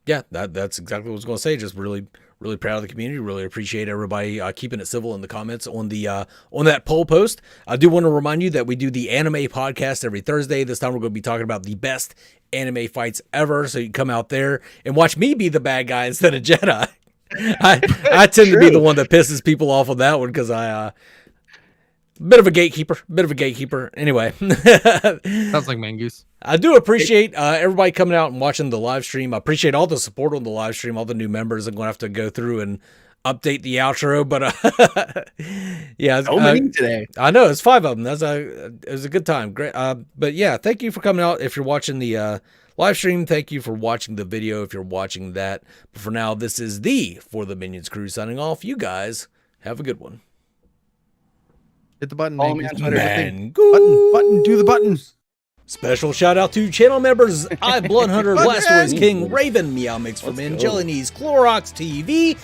Yeah, that's exactly what I was going to say. Just really, really proud of the community. Really appreciate everybody keeping it civil in the comments on that poll post. I do want to remind you that we do the anime podcast every Thursday. This time we're going to be talking about the best anime fights ever. So you can come out there and watch me be the bad guy instead of Jedi. I tend to be the one that pisses people off on that one because I bit of a gatekeeper. Anyway, sounds like Mangoose. I do appreciate everybody coming out and watching the live stream. I appreciate all the support on the live stream, all the new members. I'm going to have to go through and update the outro, but yeah, so many today. I know it's 5 of them. It was a good time. Great. But yeah, thank you for coming out. If you're watching the live stream, thank you for watching the video if you're watching that. But for now, this is the For the Minions crew signing off. You guys have a good one. Hit the button. Follow me on Twitter. Button. Do the buttons. Special shout out to channel members I Blood Hunter, Blastoise King, Raven, Meow Mix from Let's In, go. Jelly Knees, Clorox TV,